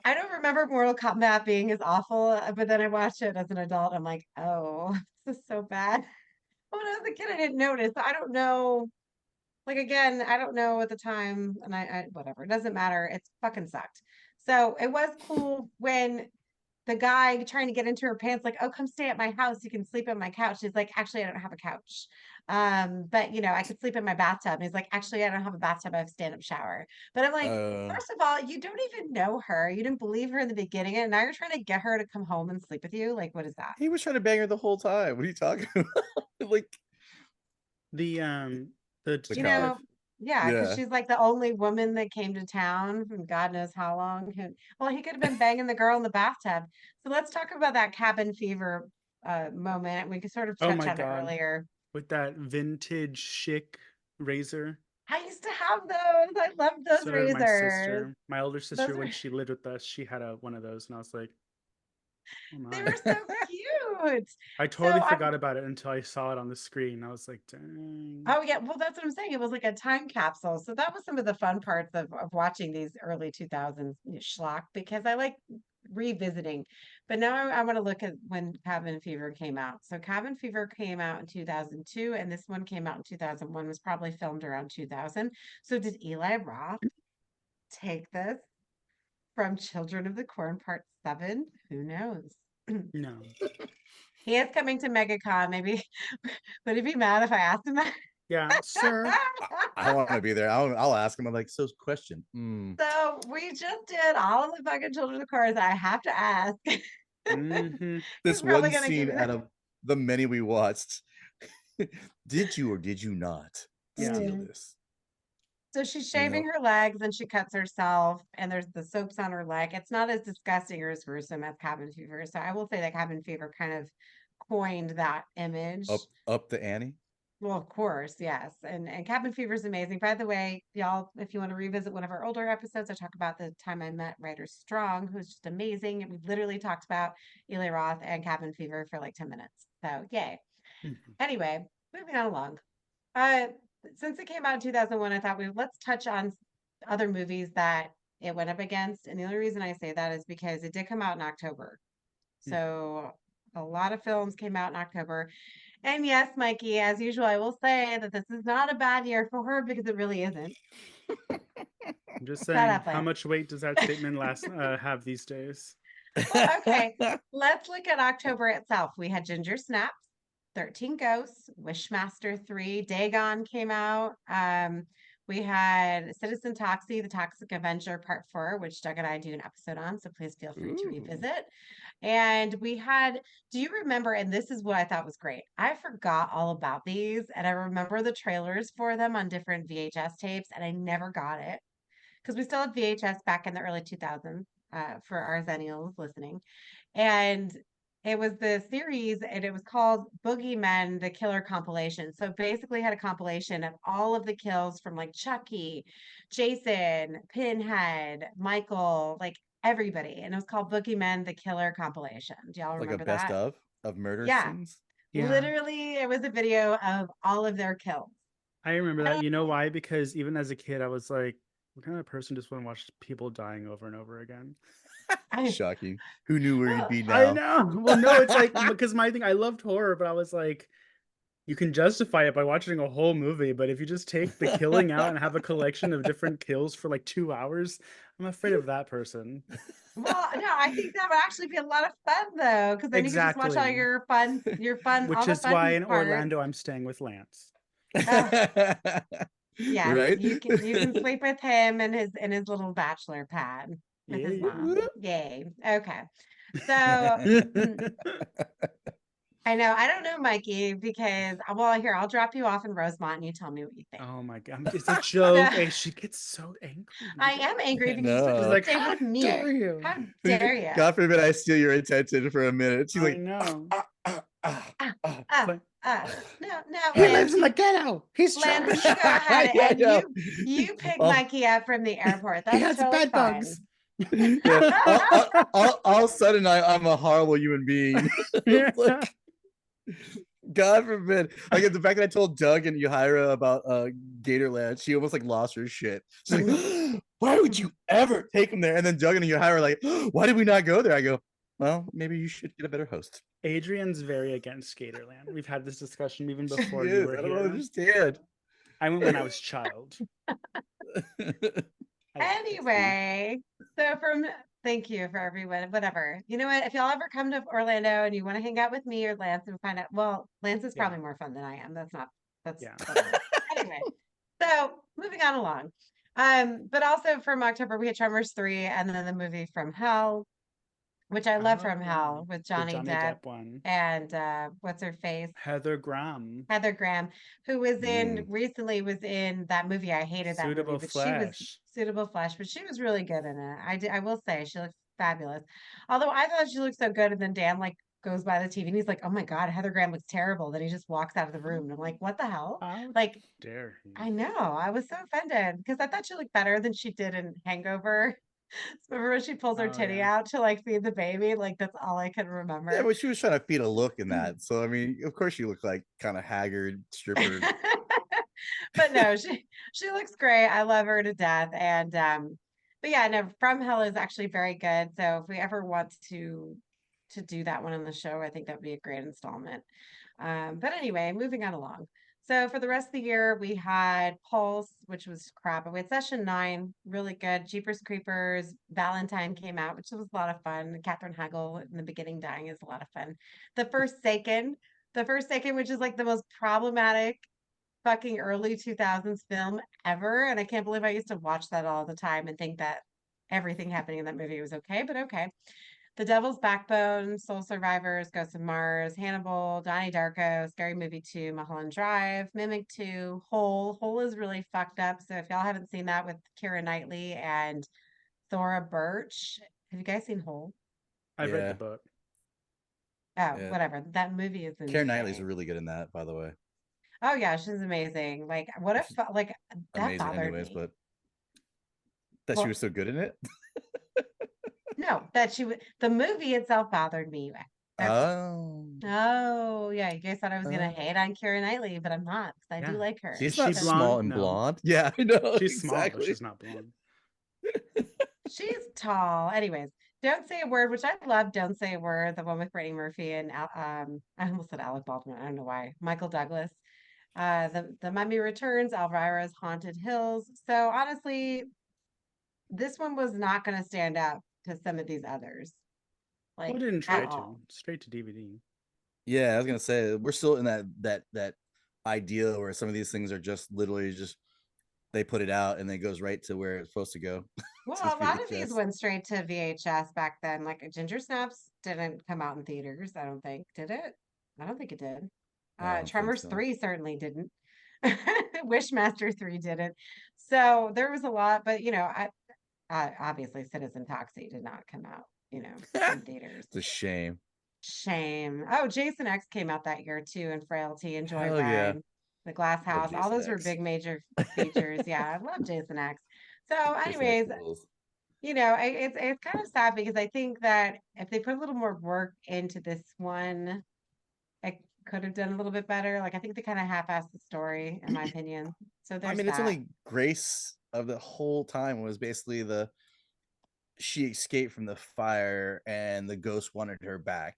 I don't remember Mortal Kombat being as awful, but then I watched it as an adult. I'm like, oh, this is so bad. When I was a kid, I didn't notice. I don't know. Like again, I don't know at the time, and I whatever. It doesn't matter. It's fucking sucked. So it was cool when the guy trying to get into her pants, like, oh, come stay at my house. You can sleep on my couch. She's like, actually, I don't have a couch. But I could sleep in my bathtub. And he's like, actually, I don't have a bathtub. I have a stand-up shower. But I'm like, Uh, first of all, you don't even know her. You didn't believe her in the beginning, and now you're trying to get her to come home and sleep with you. Like, what is that? he was trying to bang her the whole time. What are you talking about? Like the um the the You cop. know, detective. yeah, because Yeah. she's like the only woman that came to town from God knows how long. Well, he could have been banging the girl in the bathtub. So let's talk about that cabin fever moment. We could sort of Oh touch my on it god, earlier. with that vintage chic razor. I used to have those. I loved those So did my razors. sister. My older Those sister, were when she lived with us, she had a one of those, and I was like, oh they my. were so cute. I So totally I'm forgot about it until I saw it on the screen. I was like, dang. Oh yeah, well that's what I'm saying. It was like a time capsule. So that was some of the fun parts of watching these early 2000s schlock because I like revisiting. But now I want to look at when Cabin Fever came out. So Cabin Fever came out in 2002 and this one came out in 2001, was probably filmed around 2000. So did Eli Roth take this from Children of the Corn Part 7? Who knows? No. He is coming to MegaCon. Maybe would he be mad if I asked him that? Yeah, sir. I want to be there. I'll ask him. I'm like, so question. So we just did all of the fucking Children of the Corn. I have to ask. Mm-hmm. He's This probably one gonna give scene me out that. of the many we watched. Did you or did you not Yeah. steal Mm. this? So she's You shaving know, her legs and she cuts herself, and there's the soaps on her leg. It's not as disgusting or as gruesome as Cabin Fever. So I will say that Cabin Fever kind of coined that image. up the ante. Well, of course, yes. And Cabin Fever is amazing. By the way, y'all, if you want to revisit one of our older episodes, I talk about the time I met Ryder Strong, who's just amazing. And we literally talked about Eli Roth and Cabin Fever for like 10 minutes. So yay. Mm-hmm. Anyway, moving on along. Uh, since it came out in 2001, I thought let's touch on other movies that it went up against. And the only reason I say that is because it did come out in October. So a lot of films came out in October. And yes, Mikey, as usual, I will say that this is not a bad year for her because it really isn't. I'm just Shut saying, up, how Lance. much weight does that statement last have these days? Well, okay. Let's look at October itself. We had Ginger Snaps, 13 Ghosts, Wishmaster 3, Dagon came out. We had Citizen Toxie, The Toxic Avenger Part 4, which Doug and I do an episode on, so please feel free to Ooh. revisit. And we had, do you remember? And this is what I thought was great. I forgot all about these, and I remember the trailers for them on different VHS tapes, and I never got it because we still had VHS back in the early 2000s for our Zennials listening. And it was the series, and it was called Boogeymen, the Killer Compilation. So basically had a compilation of all of the kills from like Chucky, Jason, Pinhead, Michael, like everybody. And it was called Boogeymen, the Killer Compilation. Do y'all Like a remember best that? of murder Yeah. scenes. Yeah, Literally, it was a video of all of their kills. I remember that. And You know why? Because even as a kid, I was like, what kind of person just want to watch people dying over and over again? I, Shocking. Who knew where you'd well, be I now? know. Well, no, it's like because my thing, I loved horror, but I was like, you can justify it by watching a whole movie, but if you just take the killing out and have a collection of different kills for like 2 hours, I'm afraid of that person. well, no, I think that would actually be a lot of fun though, because then you could just watch all Exactly. your fun, all Which the is why fun in parts. Orlando, I'm staying with Lance. Oh, Yes, Right? you can sleep with him and his little bachelor pad with his Yeah. mom. Yay. Okay. So I know I don't know Mikey because well here I'll drop you off in Rosemont and you tell me what you think. Oh my god, it's a So joke. Hey, she gets so angry. I am angry because you She's No. like, stay "How with me. dare you?" How dare you? God forbid I steal your attention for a minute. She's I like, know. Ah, ah. It's ah, like, no, no, he Lance, lives in the ghetto. He's Lance, trash. you go ahead Yeah, I and know. you pick All, Mikey up from the airport. He That's has totally bed fine. bugs. yeah. All of a sudden, I'm a horrible human being. Like, God forbid. Like the fact that I told Doug and Yahira about Gatorland, she almost like lost her shit. She's like, why would you ever take him there? And then Doug and Yahira are like, why did we not go there? I go, well, maybe you should get a better host. Adrian's very against Skaterland. We've had this discussion even She before you is. were I don't here. understand. I went when I was child. I like it. Anyway, so from thank you for everyone. Whatever. You know what? If y'all ever come to Orlando and you want to hang out with me or Lance and find out, well, Lance is Yeah. probably more fun than I am. That's Yeah. whatever. Anyway, so moving on along. But also from October we had Tremors 3 and then the movie From Hell, which I love From Oh, Hell with the Johnny Johnny Depp Depp one. and what's her face? Heather Graham. Heather Graham, who was Mm. recently was in that movie. I hated that movie, Suitable but she was Flesh. Suitable Flesh, but she was really good in it. I will say she looks fabulous. Although I thought she looked so good, and then Dan like goes by the TV and he's like, "Oh my God, Heather Graham looks terrible." Then he just walks out of the room, and I'm like, "What the hell?" How Like, dare he? I know I was so offended because I thought she looked better than she did in Hangover. Remember when she pulls her Oh titty yeah. out to like feed the baby? Like that's all I can Yeah, remember. but she was trying to feed a look in that. So I mean, of course she looked like kind of haggard stripper. But no, she looks great. I love her to death. And but yeah, no, From Hell is actually very good. So if we ever want to do that one on the show, I think that would be a great installment. But anyway, moving on along. So for the rest of the year, we had Pulse, which was crap. We had Session 9, really good. Jeepers Creepers, Valentine came out, which was a lot of fun. Katherine Hagel in the beginning dying is a lot of fun. The Forsaken, which is like the most problematic fucking early 2000s film ever. And I can't believe I used to watch that all the time and think that everything happening in that movie was okay, but okay. The Devil's Backbone, Soul Survivors, Ghost of Mars, Hannibal, Donnie Darko, Scary Movie 2, Mulholland Drive, Mimic 2, Hole. Hole is really fucked up. So if y'all haven't seen that with Keira Knightley and Thora Birch, have you guys seen Hole? I've read the Yeah, book. Oh, yeah. whatever. That movie is Keira Knightley's insane. really good in that, by the way. Oh yeah, she's amazing. Like what if She's like that amazing, bothered anyways. me. But that she was Well, so good in it. no, that she would. The movie itself bothered me. That's all. Oh, Oh, yeah. You guys thought I was gonna uh, hate on Keira Knightley, but I'm not because I do Yeah. like her. Is she's she not So small blonde? and No. blonde. Yeah, I know She's small, but exactly. she's not blonde. she's tall. Anyways, Don't Say a Word, which I love. Don't Say a Word, the one with Brittany Murphy and I almost said Alec Baldwin. I don't know why. Michael Douglas. The Mummy Returns, Elvira's Haunted Hills. So honestly, this one was not going to stand up to some of these others, Well, it like didn't at try to. all. Straight to DVD. Yeah, I was gonna say we're still in that idea where some of these things are just literally just they put it out and it goes right to where it's supposed to go Well, to a lot of these VHS. went straight to VHS back then. Like Ginger Snaps didn't come out in theaters, I don't think. Did it? I don't think it did. I don't think Tremors so. 3 certainly didn't. Wishmaster 3 didn't. So there was a lot, but obviously Citizen Taxi did not come out, in theaters. It's a shame. Shame. Oh, Jason X came out that year too, and Frailty and Hell yeah, Joyride, The Glass love House. All Jason those were X. big major features. Yeah, I love Jason X. So, Jason X anyways, rules. it's kind of sad because I think that if they put a little more work into this one, it could have done a little bit better. Like I think they kind of half-assed the story, in my opinion. So I there's mean, it's that. only Grace of the whole time was basically the she escaped from the fire and the ghost wanted her back,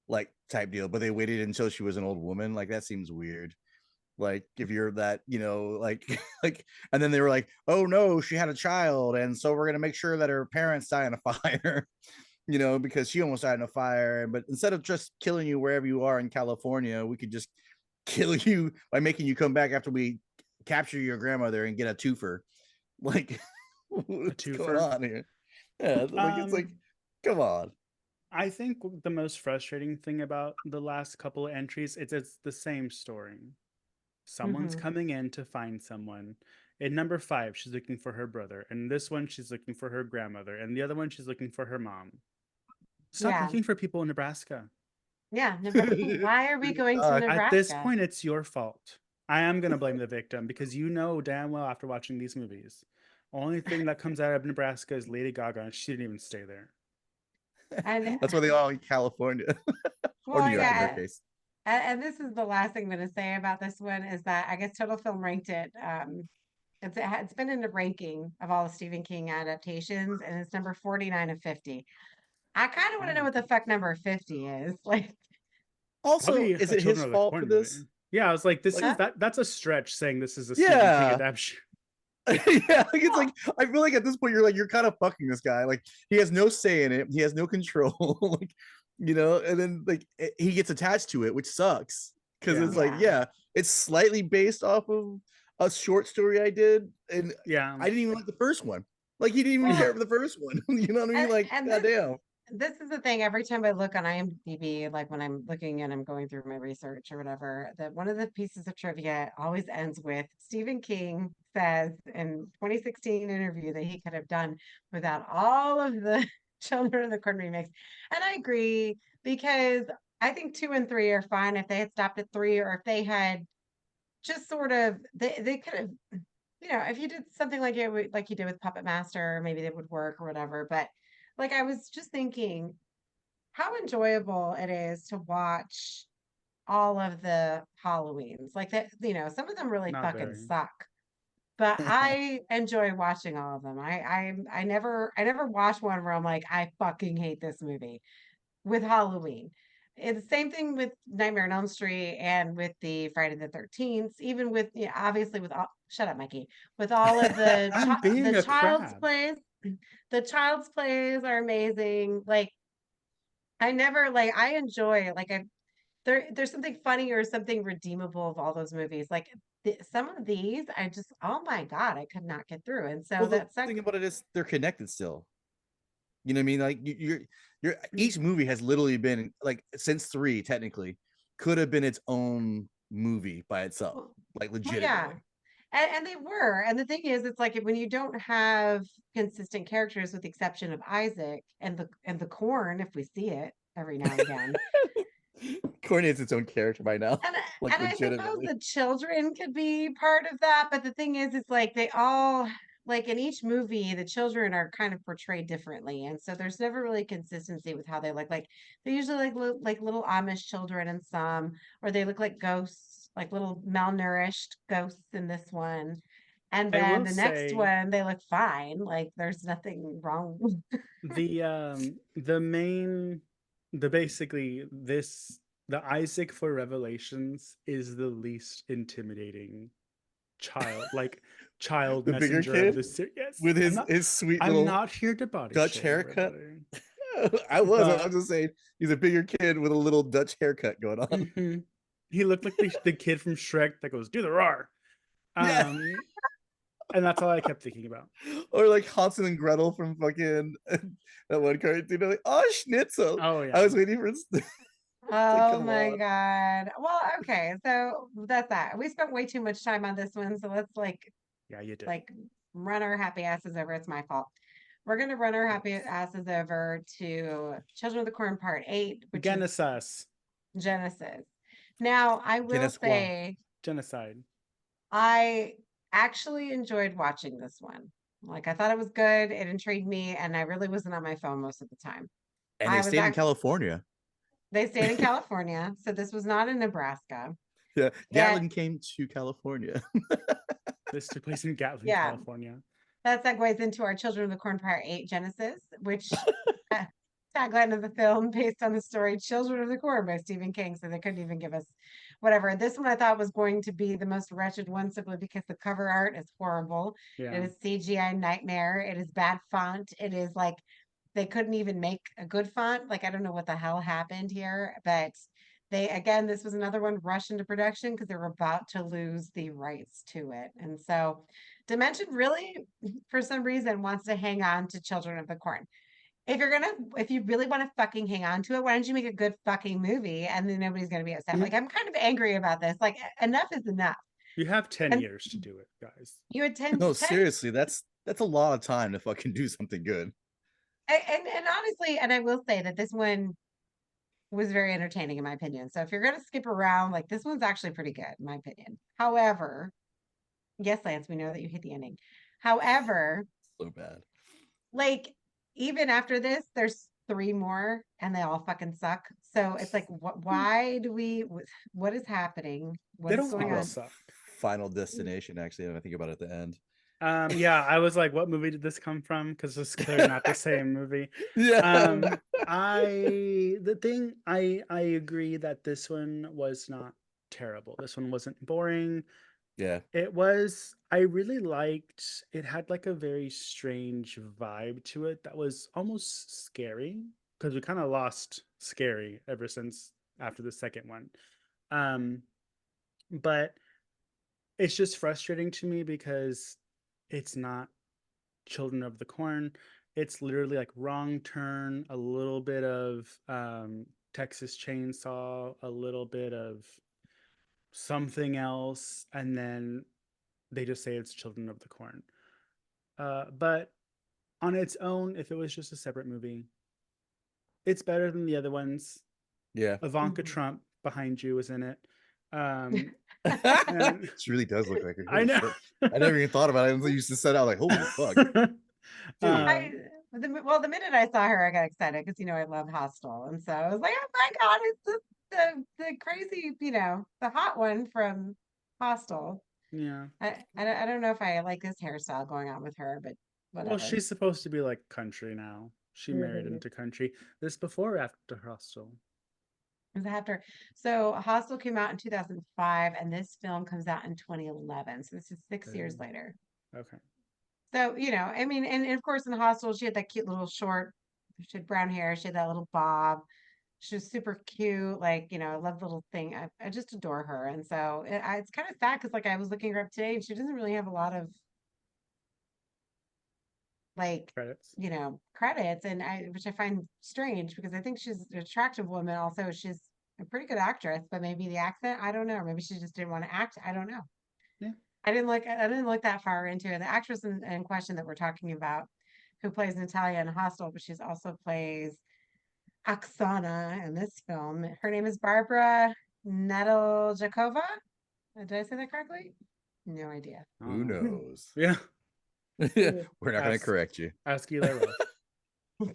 like type deal. But they waited until she was an old woman. Like that seems weird. Like if you're that, like like, and then they were like, oh no, she had a child, and so we're gonna make sure that her parents die in a fire. Because she almost died in a fire. But instead of just killing you wherever you are in California, we could just kill you by making you come back after we capture your grandmother and get a twofer. Like, what's going twofer. on here? Yeah, like it's like, come on. I think the most frustrating thing about the last couple of entries is it's the same story. Someone's Mhm. coming in to find someone. In number 5, she's looking for her brother. And this one, she's looking for her grandmother. And the other one, she's looking for her mom. Stop Yeah. looking for people in Nebraska. Yeah. Why are we going to At this Nebraska? point, it's your fault. I am going to blame the victim because you know damn well after watching these movies, only thing that comes out of Nebraska is Lady Gaga, and she didn't even stay there. And That's why they all in California or New well, York in her yeah. case. And this is the last thing I'm going to say about this one is that I guess Total Film ranked it. It's been in the ranking of all the Stephen King adaptations, and it's number 49 of 50. I kind of want to know Oh, what the fuck number 50 is. Like, Also, probably is a it his Children of the fault for Corn this? movie. Yeah, I was like, this is huh? that's a stretch saying this is a Stephen King Yeah. adaptation. Yeah, like it's Well, like I feel like at this point you're kind of fucking this guy. Like he has no say in it. He has no control. Like, and then like he gets attached to it, which sucks. Because Yeah. it's like, yeah. yeah, it's slightly based off of a short story I did, and Yeah. I didn't even like the first one. Like he didn't even Well, care for the first one. You know what I mean? and, Like, and goddamn. this is the thing. Every time I look on IMDb, like when I'm looking and I'm going through my research or whatever, that one of the pieces of trivia always ends with Stephen King says in 2016 interview that he could have done without all of the Children of the Corn remakes. And I agree because I think 2 and 3 are fine if they had stopped at 3 or if they had just sort of they could have if you did something like like you did with Puppet Master, maybe that would work or whatever. But like I was just thinking how enjoyable it is to watch all of the Halloweens. Like that, some of them really Not fucking very. suck. But I enjoy watching all of them. I never watch one where I'm like, I fucking hate this movie with Halloween. It's the same thing with Nightmare on Elm Street and with the Friday the 13th, even with obviously with all, shut up, Mikey, with all of I'm the being a child's crab. plays. The child's plays are amazing. Like I never like I enjoy like I there's something funny or something redeemable of all those movies. Like some of these, I just oh my god, I could not get through. And so Well, the that's like thing about it is they're connected still. You know what I mean? Like you're each movie has literally been like since 3 technically could have been its own movie by itself, well, like yeah. legitimately. And they were. And the thing is, it's like when you don't have consistent characters, with the exception of Isaac and the corn, if we see it every now and again. Corny is its own character by now, And like and I suppose legitimately. the children could be part of that, but the thing is, it's like they all like in each movie, the children are kind of portrayed differently, and so there's never really consistency with how they look. Like they usually like little Amish children in some, or they look like ghosts, like little malnourished ghosts in this one. And I then will the next say one, they look fine. Like there's nothing wrong. the main the basically this the Isaac for Revelations is the least intimidating child The bigger messenger of kid the series. Yes, with his sweet I'm little not here to body Dutch shame haircut. everybody, I was but just saying he's a bigger kid with a little Dutch haircut going on. mhm, he looked like the kid from Shrek that goes do the roar. Yeah. Um, and that's all I kept thinking about. Or like Hansel and Gretel from fucking that one cartoon. They're like, oh Schnitzel. Oh I yeah, was waiting for it's like, Oh come my on. God. Well, okay. So that's that. We spent way too much time on this one. So let's yeah, you did. like run our happy asses over. It's my fault. We're gonna run our happy Yes, asses over to Children of the Corn Part 8, which is Genesis, Genesis. Now, I will Genesqua. say genocide. I actually enjoyed watching this one. Like I thought it was good, it intrigued me, and I really wasn't on my phone most of the time. And they I was stayed in actually California. they stayed in California, so this was not in Nebraska. Yeah. Yeah, Gatlin came to California. This took place in Gatlin, yeah. California. That segues into our Children of the Corn Part 8 Genesis, which uh, tagline of the film based on the story Children of the Corn by Stephen King. So they couldn't even give us whatever. This one I thought was going to be the most wretched one simply because the cover art is horrible. It Yeah, is CGI nightmare. It is bad font. It is like they couldn't even make a good font. Like I don't know what the hell happened here, but this was another one rushed into production because they were about to lose the rights to it. And so Dimension really, for some reason, wants to hang on to Children of the Corn. If you really want to fucking hang on to it, why don't you make a good fucking movie and then nobody's gonna be upset? Like, I'm kind of angry about this. Like, enough is enough. You have 10 And years to do it, guys. you attend No, 10 seriously, that's a lot of time to fucking do something good. and honestly, and I will say that this one was very entertaining in my opinion. So if you're gonna skip around, like this one's actually pretty good in my opinion. However, yes, Lance, we know that you hate the ending. However, So bad. like even after this, there's three more and they all fucking suck. So it's like, why do what is happening? What They is don't going all on? suck. Final Destination, actually, when I think about it at the end. Yeah, I was like, what movie did this come from? Because it's clearly not the same movie. Yeah. I agree that this one was not terrible. This one wasn't boring. Yeah. I really liked, it had like a very strange vibe to it that was almost scary because we kind of lost scary ever since after the second one. Um, but it's just frustrating to me because it's not Children of the Corn. It's literally like Wrong Turn, a little bit of Texas Chainsaw, a little bit of something else, and then they just say it's Children of the Corn. But on its own, if it was just a separate movie, it's better than the other ones. Yeah. Ivanka Mhm. Trump behind you is in it. And She really does look like her. I Holy know. shit. I never even thought about it until you just said out like, holy fuck. Dude. The minute I saw her, I got excited because I love Hostel, and so I was like, "Oh my god, it's the crazy, the hot one from Hostel." Yeah. I don't know if I like this hairstyle going on with her, but Well, whatever. she's supposed to be like country now. She married Mhm. into country. This before or after Hostel? It was after. So Hostel came out in 2005, and this film comes out in 2011. So this is 6 years later. Okay. So, I mean, and of course in Hostel, she had that cute little short, she had brown hair, she had that little bob. She was super cute. Like, I love the little thing. I just adore her. And so it's kind of sad because like I was looking her up today and she doesn't really have a lot of like, Credits. credits and which I find strange because I think she's an attractive woman. Also, she's a pretty good actress, but maybe the accent, I don't know. Maybe she just didn't want to act. I don't know. Yeah. I didn't look that far into it. The actress in question that we're talking about, who plays Natalia in Hostel, but she's also plays Oksana in this film. Her name is Barbara Nedeljakova. Did I say that correctly? No idea. I Who don't know. knows? Yeah. We're not going to Ask- correct you. Ask Eli Roth.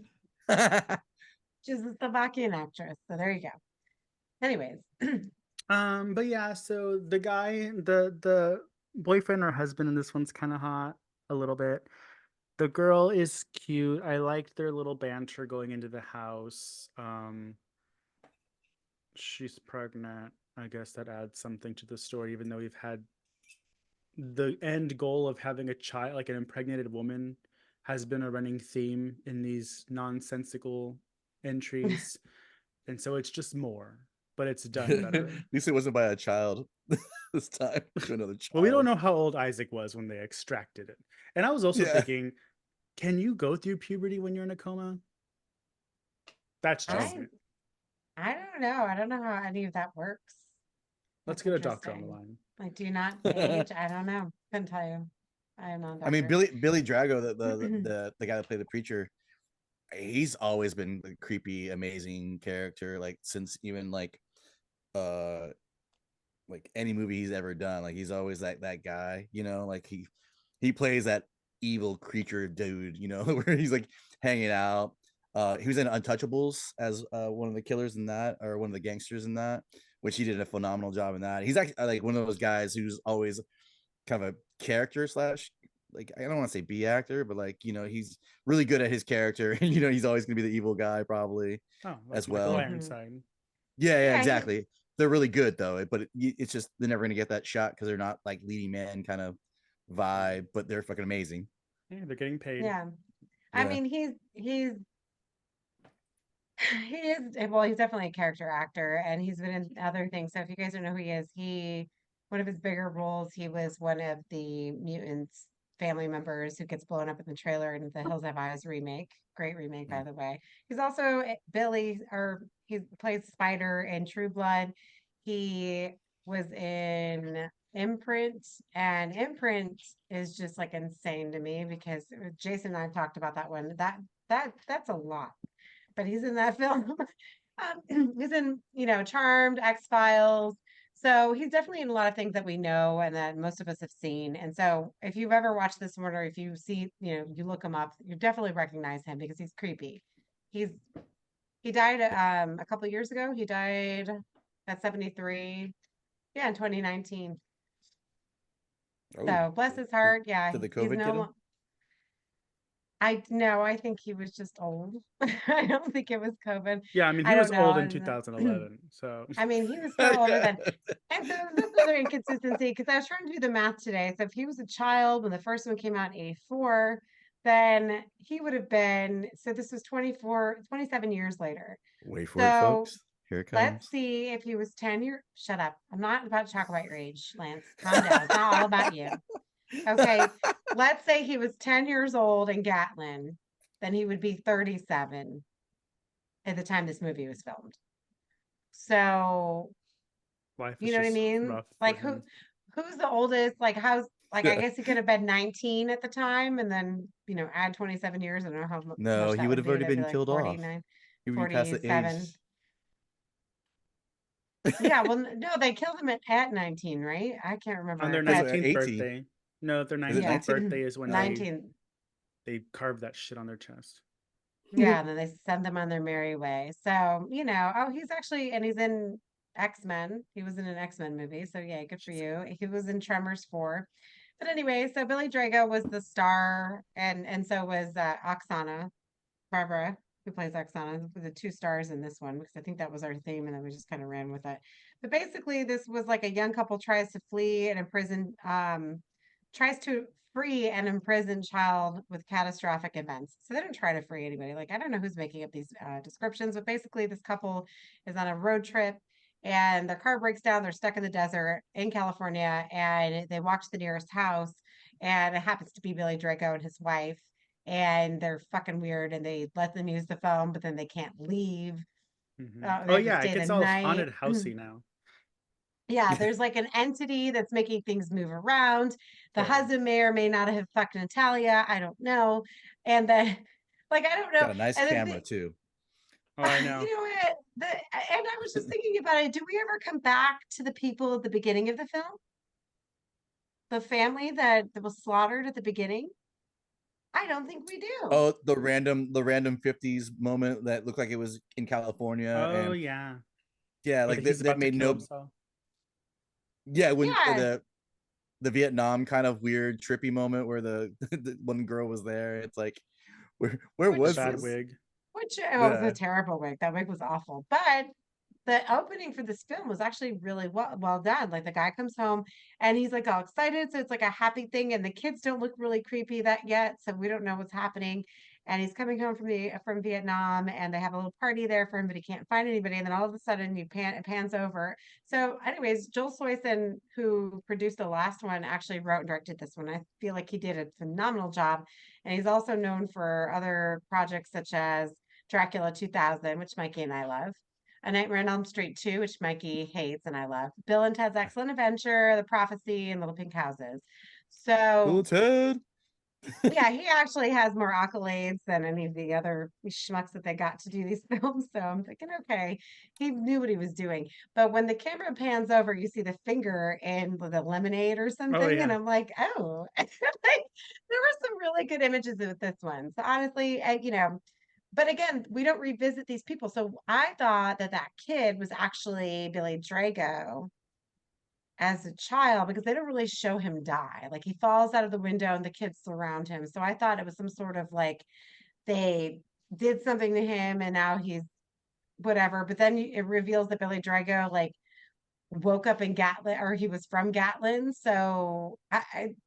She's a Slovakian actress. So there you go. Anyways, But yeah, so the boyfriend or husband in this one's kind of hot a little bit. The girl is cute. I liked their little banter going into the house. She's pregnant. I guess that adds something to the story, even though we've had the end goal of having a child, like an impregnated woman, has been a running theme in these nonsensical entries. And so it's just more, but it's done At better. least it wasn't by a child this time. To another child. Well, we don't know how old Isaac was when they extracted it. And I was also Yeah. thinking, can you go through puberty when you're in a coma? That's just I it. I don't know. I don't know how any of that works. Let's That's get a doctor on the interesting. line. Like, do you not age? I don't know. Couldn't tell you. I am not a I mean, doctor. Billy Drago, the guy that played the preacher, he's always been a creepy, amazing character. Like since even uh like any movie he's ever done, like he's always that guy. Like he plays that evil creature dude. Where he's like hanging out. He was in Untouchables as one of the killers in that, or one of the gangsters in that, which he did a phenomenal job in that. He's actually like one of those guys who's always kind of a character slash, like, I don't want to say B actor, but like, he's really good at his character, and he's always gonna be the evil guy probably Oh, like as Michael well. Mhm. Ironside. Yeah, Yeah, exactly. They're really good though, but it's just they're never gonna get that shot because they're not like leading man kind of vibe, but they're fucking amazing. Yeah, they're getting paid. yeah. I Yeah. mean, he's He is, well, he's definitely a character actor, and he's been in other things. So if you guys don't know who he is, one of his bigger roles, he was one of the Mutants family members who gets blown up in the trailer in the Hills Have Eyes remake. Great remake, by Mm. the way. He's also Billy, or he plays Spider in True Blood. He was in Imprint, and Imprint is just like insane to me because Jason and I talked about that one. That's a lot, but he's in that film. He's in, Charmed, X-Files. So he's definitely in a lot of things that we know and that most of us have seen. And so if you've ever watched this one or if you see, you look him up, you definitely recognize him because he's creepy. He's he died a couple of years ago. He died at 73. Yeah, in 2019. Oh, So bless his heart. Yeah, did the he's COVID no get him? longer. I no, I think he was just old. I don't think it was COVID. Yeah, I mean, he I was don't old in know. 2011, so I mean, he was still older than. And so this is another inconsistency because I was trying to do the math today. So if he was a child when the first one came out in 84, then he would have been, so this was 27 years later. Wait for it, So folks. Here it let's comes. see if he was 10 years. Shut up. I'm not about to talk about your age, Lance. Calm down. It's not all about you. Okay. Let's say he was 10 years old in Gatlin, then he would be 37 at the time this movie was filmed. So, life you is know what I just mean? rough for Like him. who's the oldest? Like I guess he could have been 19 at the time and then, add 27 years. I don't know how No, much he that would would have be. already That'd be been like killed off. 49, He would be past the age. 47. Yeah, well, no, they killed him at 19, right? I can't On their remember, Is but 19th 18? birthday. No, their Is it 19th yeah, 19? birthday is when Oh. 19. they carved that shit on their chest. Yeah, and then they send them on their merry way. So, he's actually, and he's in X-Men. He was in an X-Men movie. So, yeah, good for you. He was in Tremors 4. But anyway, so Billy Drago was the star, and so was Oksana, Barbara, who plays Oksana, the two stars in this one, because I think that was our theme, and then we just kind of ran with it. But basically, this was like a young couple tries to flee and imprison, tries to free an imprisoned child with catastrophic events. So they don't try to free anybody. Like, I don't know who's making up these descriptions, but basically, this couple is on a road trip and their car breaks down. They're stuck in the desert in California and they walk to the nearest house. And it happens to be Billy Draco and his wife. And they're fucking weird and they let them use the phone, but then they can't leave. They Oh have to yeah, it stay the gets all night. haunted housey now. Yeah, there's like an entity that's making things move around. The Yeah. husband may or may not have fucked Natalia. I don't know. And then, like, I don't know. Got a nice And camera too. Oh, I know. you know what? And I was just thinking about it. Do we ever come back to the people at the beginning of the film? The family that was slaughtered at the beginning? I don't think we do. Oh, the random 50s moment that looked like it was in California, Oh and yeah. yeah, Where like he's that about to made kill no. himself. Yeah, when Yes. the Vietnam kind of weird trippy moment where the one girl was there. It's like, where Which The was bad is this? wig. which it was a Yeah, terrible wig. That wig was awful. But the opening for this film was actually really well done. Like the guy comes home and he's like all excited, so it's like a happy thing, and the kids don't look really creepy that yet, so we don't know what's happening. And he's coming home from Vietnam, and they have a little party there for him, but he can't find anybody. And then all of a sudden, it pans over. So, anyways, Joel Soyson, who produced the last one, actually wrote and directed this one. I feel like he did a phenomenal job, and he's also known for other projects such as Dracula 2000, which Mikey and I love. A Nightmare on Elm Street 2, which Mikey hates and I love. Bill and Ted's Excellent Adventure, The Prophecy, and Little Pink Houses. Bill So, Ted. yeah, he actually has more accolades than any of the other schmucks that they got to do these films. So I'm thinking, okay, he knew what he was doing. But when the camera pans over, you see the finger in the lemonade or Oh something. And yeah. I'm like, oh, like, there were some really good images with this one. So honestly, but again, we don't revisit these people. So I thought that kid was actually Billy Drago as a child because they don't really show him die. Like he falls out of the window and the kids surround him. So I thought it was some sort of like they did something to him and now he's whatever. But then it reveals that Billy Drago like woke up in Gatlin or he was from Gatlin. So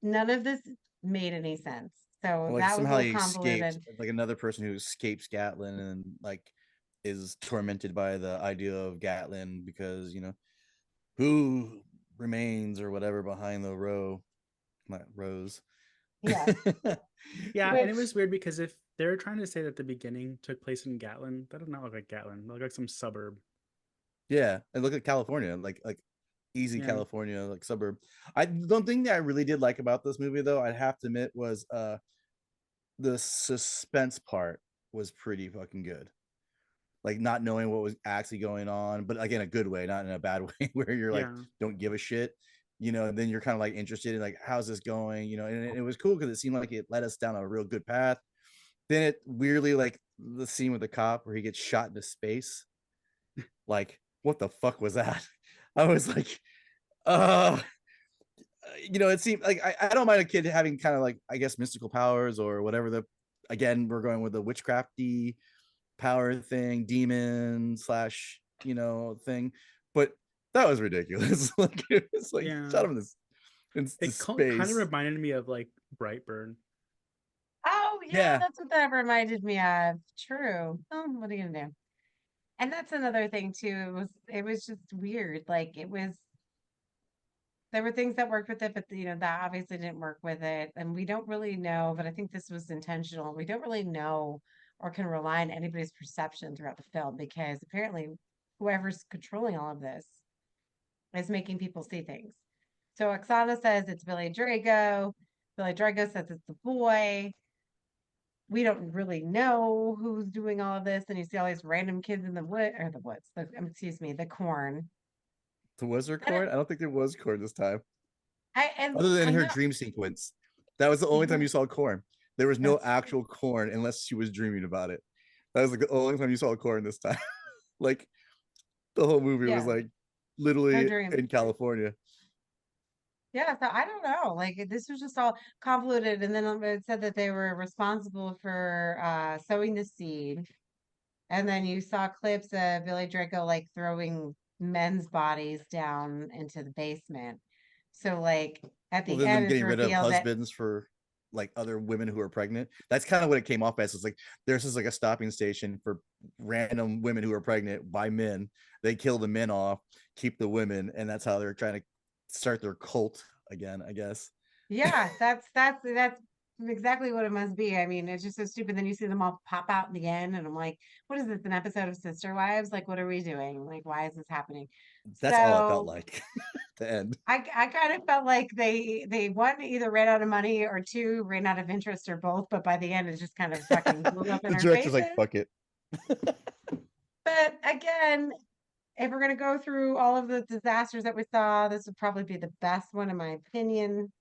none of this made any sense. So Like that was a somehow little he escaped, convoluted. like another person who escapes Gatlin, and like is tormented by the idea of Gatlin because, who remains or whatever behind the not rows. Yeah. Yeah, and it Which was weird because if they're trying to say that the beginning took place in Gatlin, that does not look like Gatlin. It looked like some suburb. Yeah, and look at California, like easy Yeah. California, like suburb. I don't think that I really did like about this movie though, I'd have to admit, was the suspense part was pretty fucking good. Like not knowing what was actually going on, but like in a good way, not in a bad way where you're like Yeah. don't give a shit. And then you're kind of like interested in like how's this going, and it was cool because it seemed like it led us down a real good path. Then it weirdly, like the scene with the cop where he gets shot into space, like what the fuck was that? I was like, uh it seemed like I don't mind a kid having kind of like, I guess, mystical powers or whatever. Again, we're going with the witchcrafty power thing, demon slash thing, but that was ridiculous. Like it was like Yeah. shot him into It kind of space. reminded me of like Brightburn. Oh yeah, Yeah, that's what that reminded me of. True. Oh, what are you gonna do? And that's another thing too. It was just weird. Like it was there were things that worked with it, but that obviously didn't work with it. And we don't really know, but I think this was intentional. We don't really know or can rely on anybody's perception throughout the film because apparently whoever's controlling all of this is making people see things. So Oksana says it's Billy Drago. Billy Drago says it's the boy. We don't really know who's doing all of this. And you see all these random kids in the wood or the woods, excuse me, the corn. was there And corn? I don't think there was corn this time, and other than I her know dream sequence. That was the only time you saw corn. There was no that's true. actual corn unless she was dreaming about it. That was like the only time you saw corn this time. Like the whole movie was Yeah, like her literally dream. in California. Yeah, so I don't know. Like this was just all convoluted, and then it said that they were responsible for sowing the seed, and then you saw clips of Billy Draco like throwing men's bodies down into the basement. So like at Well, the then them end, it's getting rid of revealed that husbands for like other women who are pregnant. That's kind of what it came off as. It's like there's just like a stopping station for random women who are pregnant by men. They kill the men off, keep the women, and that's how they're trying to start their cult again, I guess. yeah, that's exactly what it must be. I mean, it's just so stupid. Then you see them all pop out in the end, and I'm like, what is this? An episode of Sister Wives? Like, what are we doing? Like, why is this happening? That's all it felt So like. The end. I kind of felt like they one either ran out of money or two ran out of interest or both, but by the end it just kind of fucking blew up in The our director's like, faces. fuck it. But again, if we're gonna go through all of the disasters that we saw, this would probably be the best one in my opinion.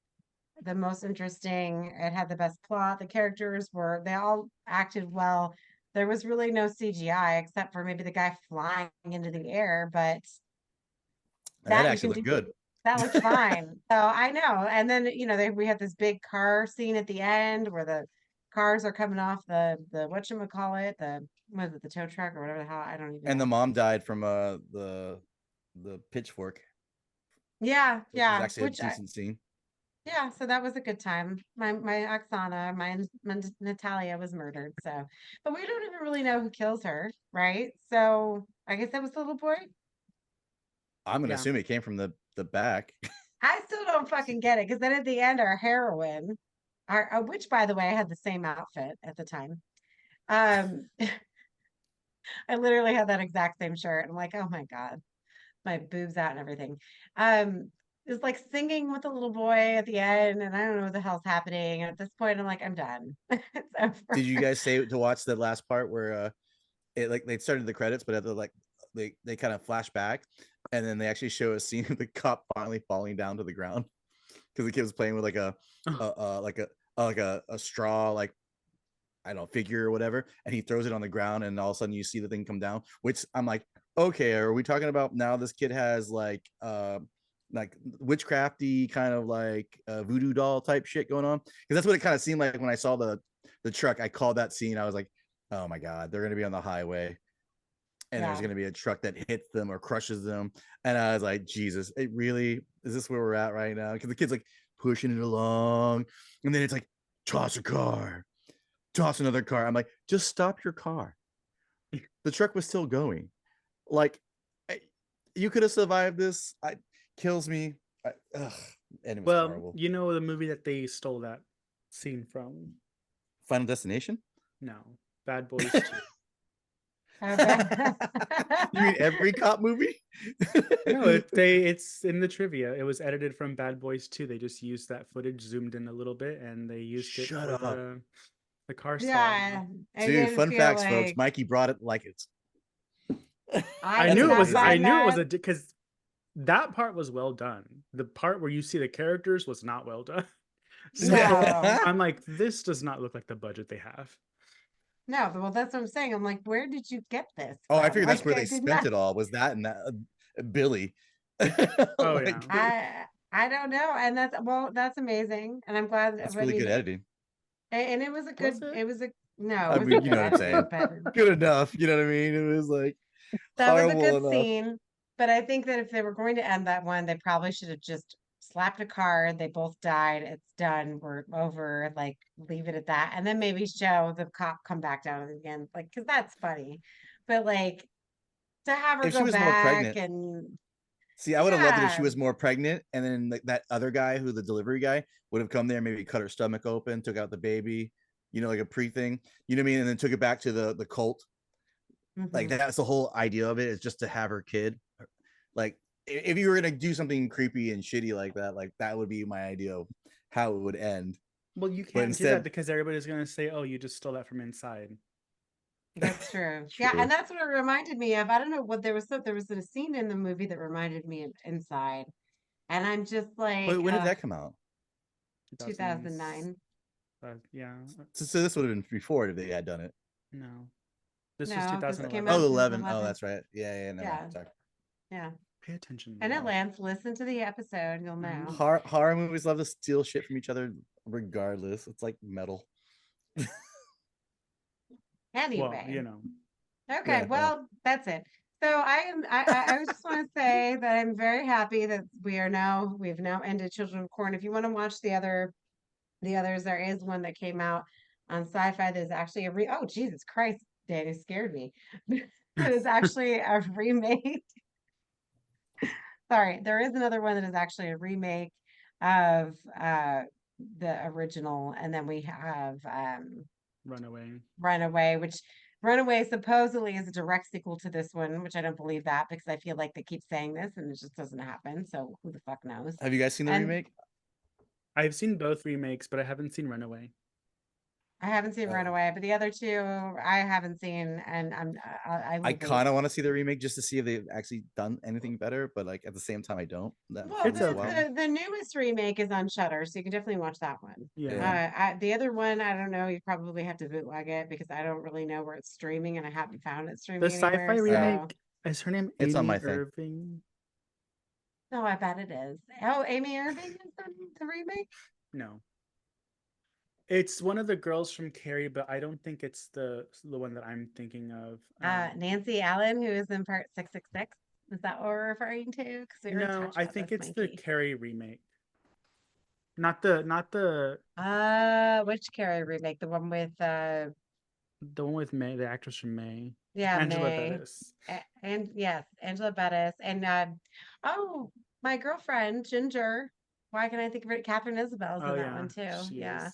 The most interesting. It had the best plot. The characters they all acted well. There was really no CGI except for maybe the guy flying into the air, but And that that you actually can do looked good. that looked fine. So I know. And then, we had this big car scene at the end where the cars are coming off the whatchamacallit, what is it, the tow truck or whatever the hell, I don't even And the know. mom died from the pitchfork, Yeah, which was yeah. actually a decent scene. Yeah, so that was a good time. My Oksana, my Natalia was murdered. So, but we don't even really know who kills her, right? So I guess that was the little boy. I'm gonna Yeah. assume it came from the back. I still don't fucking get it because then at the end, our heroine, which by the way, I had the same outfit at the time. Um, I literally had that exact same shirt. I'm like, oh my God, my boobs out and everything. Is like singing with a little boy at the end, and I don't know what the hell's happening. And at this point, I'm like, I'm done. It's over. Did you guys say to watch the last part where it like they started the credits, but at the like they kind of flash back, and then they actually show a scene of the cop finally falling down to the ground because the kid was playing with like a straw, like I don't know, figure or whatever, and he throws it on the ground, and all of a sudden you see the thing come down. Which I'm like, okay, are we talking about now? This kid has like witchcrafty kind of like voodoo doll type shit going on, because that's what it kind of seemed like when I saw the truck. I called that scene. I was like, oh my god, they're gonna be on the highway, and there's Yeah. gonna be a truck that hits them or crushes them, and I was like, Jesus, it really is this where we're at right now? Because the kid's like pushing it along, and then it's like toss a car, toss another car. I'm like, just stop your car. The truck was still going. Like, you could have survived this. Kills me. And it was Well, horrible. you know the movie that they stole that scene from? Final Destination? No, Bad Boys 2. Okay. You mean every cop movie? No, it's in the trivia. It was edited from Bad Boys 2. They just used that footage, zoomed in a little bit, and they used it Shut for up. the car stall. Yeah, I Dude, didn't fun feel facts, folks. like Mikey brought it like it's. I I did knew it not was. I find knew it was that. because that part was well done. The part where you see the characters was not well done. So No. I'm like, this does not look like the budget they have. No, well, that's what I'm saying. I'm like, where did you get this Oh, I from? figured that's Like, where I they did spent not. it all. Was that and that Billy? Oh, yeah. I don't know, and that's amazing, and I'm glad. That's I really mean, good editing. and it was a good. Was it? It was a no, I it wasn't mean, you good know what I'm saying. editing, but Good enough. You know what I mean? It was like that was a horrible good enough. scene. But I think that if they were going to end that one, they probably should have just slapped a card. They both died. It's done. We're over. Like, leave it at that, and then maybe show the cop come back down again, like, because that's funny. But like to have her If she go was more back pregnant, and see, I would have loved it if she yeah, was more pregnant, and then like that other guy, who the delivery guy, would have come there, maybe cut her stomach open, took out the baby, like a pre thing, you know what I mean, and then took it back to the cult. Like mhm. that's the whole idea of it, is just to have her kid. Like if you were gonna do something creepy and shitty like that, would be my idea of how it would end. Well, you But can't do that instead, because everybody's going to say, oh, you just stole that from inside. That's true. Yeah, true. and that's what it reminded me of. I don't know what there was a scene in the movie that reminded me of Inside, and I'm just like, When did that come out? 2000, 2009. yeah. So this would have been before if they had done it. No. This was No, this came 2011. out Oh, in 11. Oh, 2011. that's right. Yeah, never mind. Yeah, Sorry. yeah. Pay attention, And it Lord. Lance, listen to the episode, you'll know. Horror movies love to steal shit from each other regardless. It's like metal. Anyway, Well, okay, Yeah, well, that's it. So I just want to say that I'm very happy that we've now ended Children of Corn. If you want to watch the others, there is one that came out on Sci-Fi. There's actually oh, Jesus Christ, Danny scared me. There's actually a remake. Sorry, there is another one that is actually a remake of the original, and then we have Runaway. Runaway, which Runaway supposedly is a direct sequel to this one, which I don't believe that because I feel like they keep saying this and it just doesn't happen. So who the fuck knows? have you guys seen the And remake? I've seen both remakes, but I haven't seen Runaway. I haven't seen Oh. Runaway, but the other two I haven't seen, and I I will kind of want to see the remake just to see if they've actually done anything better, but like at the same time, I don't. Well, It's okay. the newest remake is on Shutter, so you can definitely watch that one. Yeah. The other one, I don't know. You probably have to bootleg it because I don't really know where it's streaming, and I haven't found it The streaming sci-fi anywhere. So, remake, is her name It's on Amy my thing. Irving? no, I bet it is. Oh, Amy Irving is the remake. No. It's one of the girls from Carrie, but I don't think it's the one that I'm thinking of. Nancy Allen, who is in Part 666. Is that what we're referring to? Because we already No, talked I about think this, it's the Mikey. Carrie remake. Not the Which Carrie remake? The one with one with May, the actress from May. yeah, Angela May. Bettis. And yes, Angela Bettis. And oh, my girlfriend, Ginger. Why can I think of it? Catherine Isabel's Oh in that yeah, one too. she Yeah. is.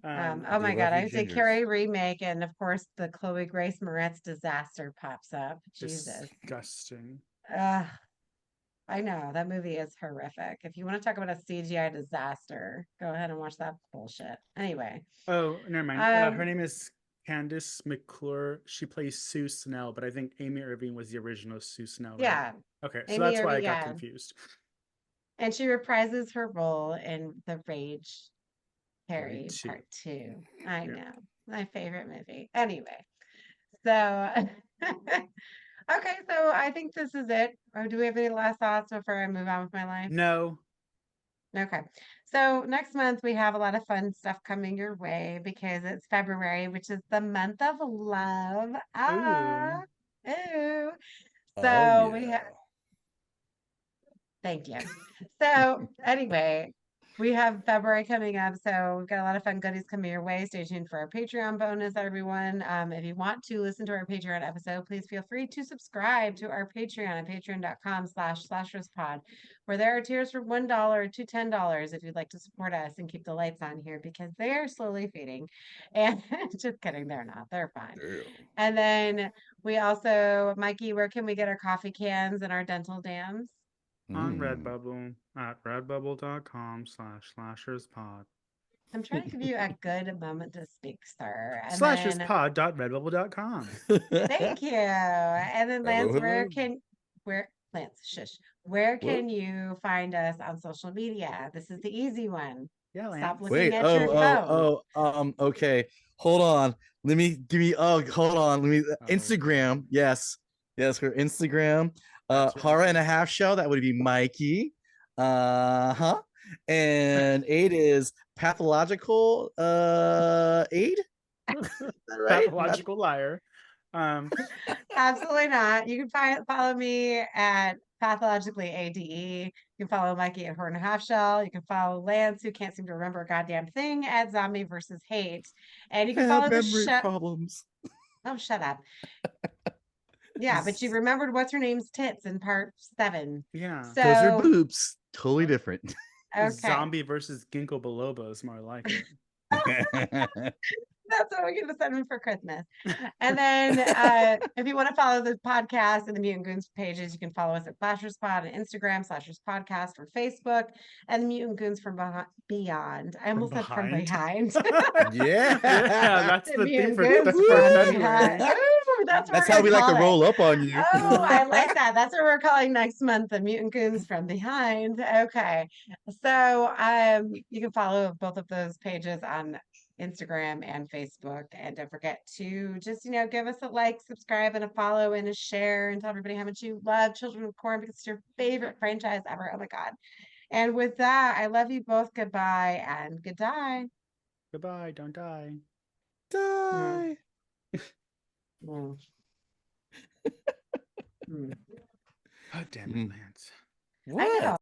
Oh They my love God, your I say gingers. Carrie remake, and of course the Chloe Grace Moretz disaster pops up. Jesus. Disgusting. I know that movie is horrific. If you want to talk about a CGI disaster, go ahead and watch that bullshit. Anyway, Oh, never mind. Her um, name is Candice McClure. She plays Sue Snell, but I think Amy Irving was the original Sue Snell, right? yeah, Okay, so Amy that's why I Irving, got yeah, confused. and she reprises her role in The Rage Carrie Harry 2. Part 2. I Yeah. know, my favorite movie. Anyway, so okay, so I think this is it. Or do we have any last thoughts before I move on with my life? No. Okay. So next month we have a lot of fun stuff coming your way because it's February, which is the month of love. Ooh. Ooh. Oh So we yeah. have, thank you. So anyway, We have February coming up, so we've got a lot of fun goodies coming your way. Stay tuned for our Patreon bonus, everyone. If you want to listen to our Patreon episode, please feel free to subscribe to our Patreon at patreon.com/slasherspod, where there are tiers for $1 to $10 if you'd like to support us and keep the lights on here because they are slowly fading. And just kidding, they're not. They're fine. And then we also, Mikey, where can we get our coffee cans and our dental dams? On Redbubble at redbubble.com/slasherspod. I'm trying to give you a good moment to speak, sir. And then Slasherspod.redbubble.com. thank you. And then Lance, Hello. Lance, shush. Where What? can you find us on social media? This is the easy one. Yeah, Lance. Stop looking Wait, at your phone. okay. Hold on. Let me hold on. Instagram. Yes. Yes, her Instagram. That's right. Horror and a Half Shell. That would be Mikey. And Aid is pathological Aid. Is that right? Pathological liar. Absolutely not. You can follow me at pathologically ADE. You can follow Mikey at Horn and Half Shell. You can follow Lance, who can't seem to remember a goddamn thing, at Zombie versus Hate. And you can follow the memory show. problems. Oh, shut up. Yeah, but you remembered what's her name's tits in part 7. Yeah. So Those are boobs. Totally different. okay. Zombie versus Ginkgo biloba is more like it. That's what we're going to send me for Christmas. And then if you want to follow the podcast and the Mutant Goons pages, you can follow us at Slasherspod on Instagram, Slashers Podcast for Facebook, and the Mutant Goons from Beyond. I almost said from behind. Yeah. That's the theme for Goons February. Ooh, that's how we like to roll up on you. Oh, I like that. That's what we're calling next month, the Mutant Goons from Behind. Okay. So you can follow both of those pages on Instagram and Facebook. And don't forget to just, give us a like, subscribe, and a follow and a share, and tell everybody how much you love Children of Corn because it's your favorite franchise ever. Oh my God. And with that, I love you both. Goodbye and good die. Goodbye. Don't die. Die. Mm. God damn it, Lance. What?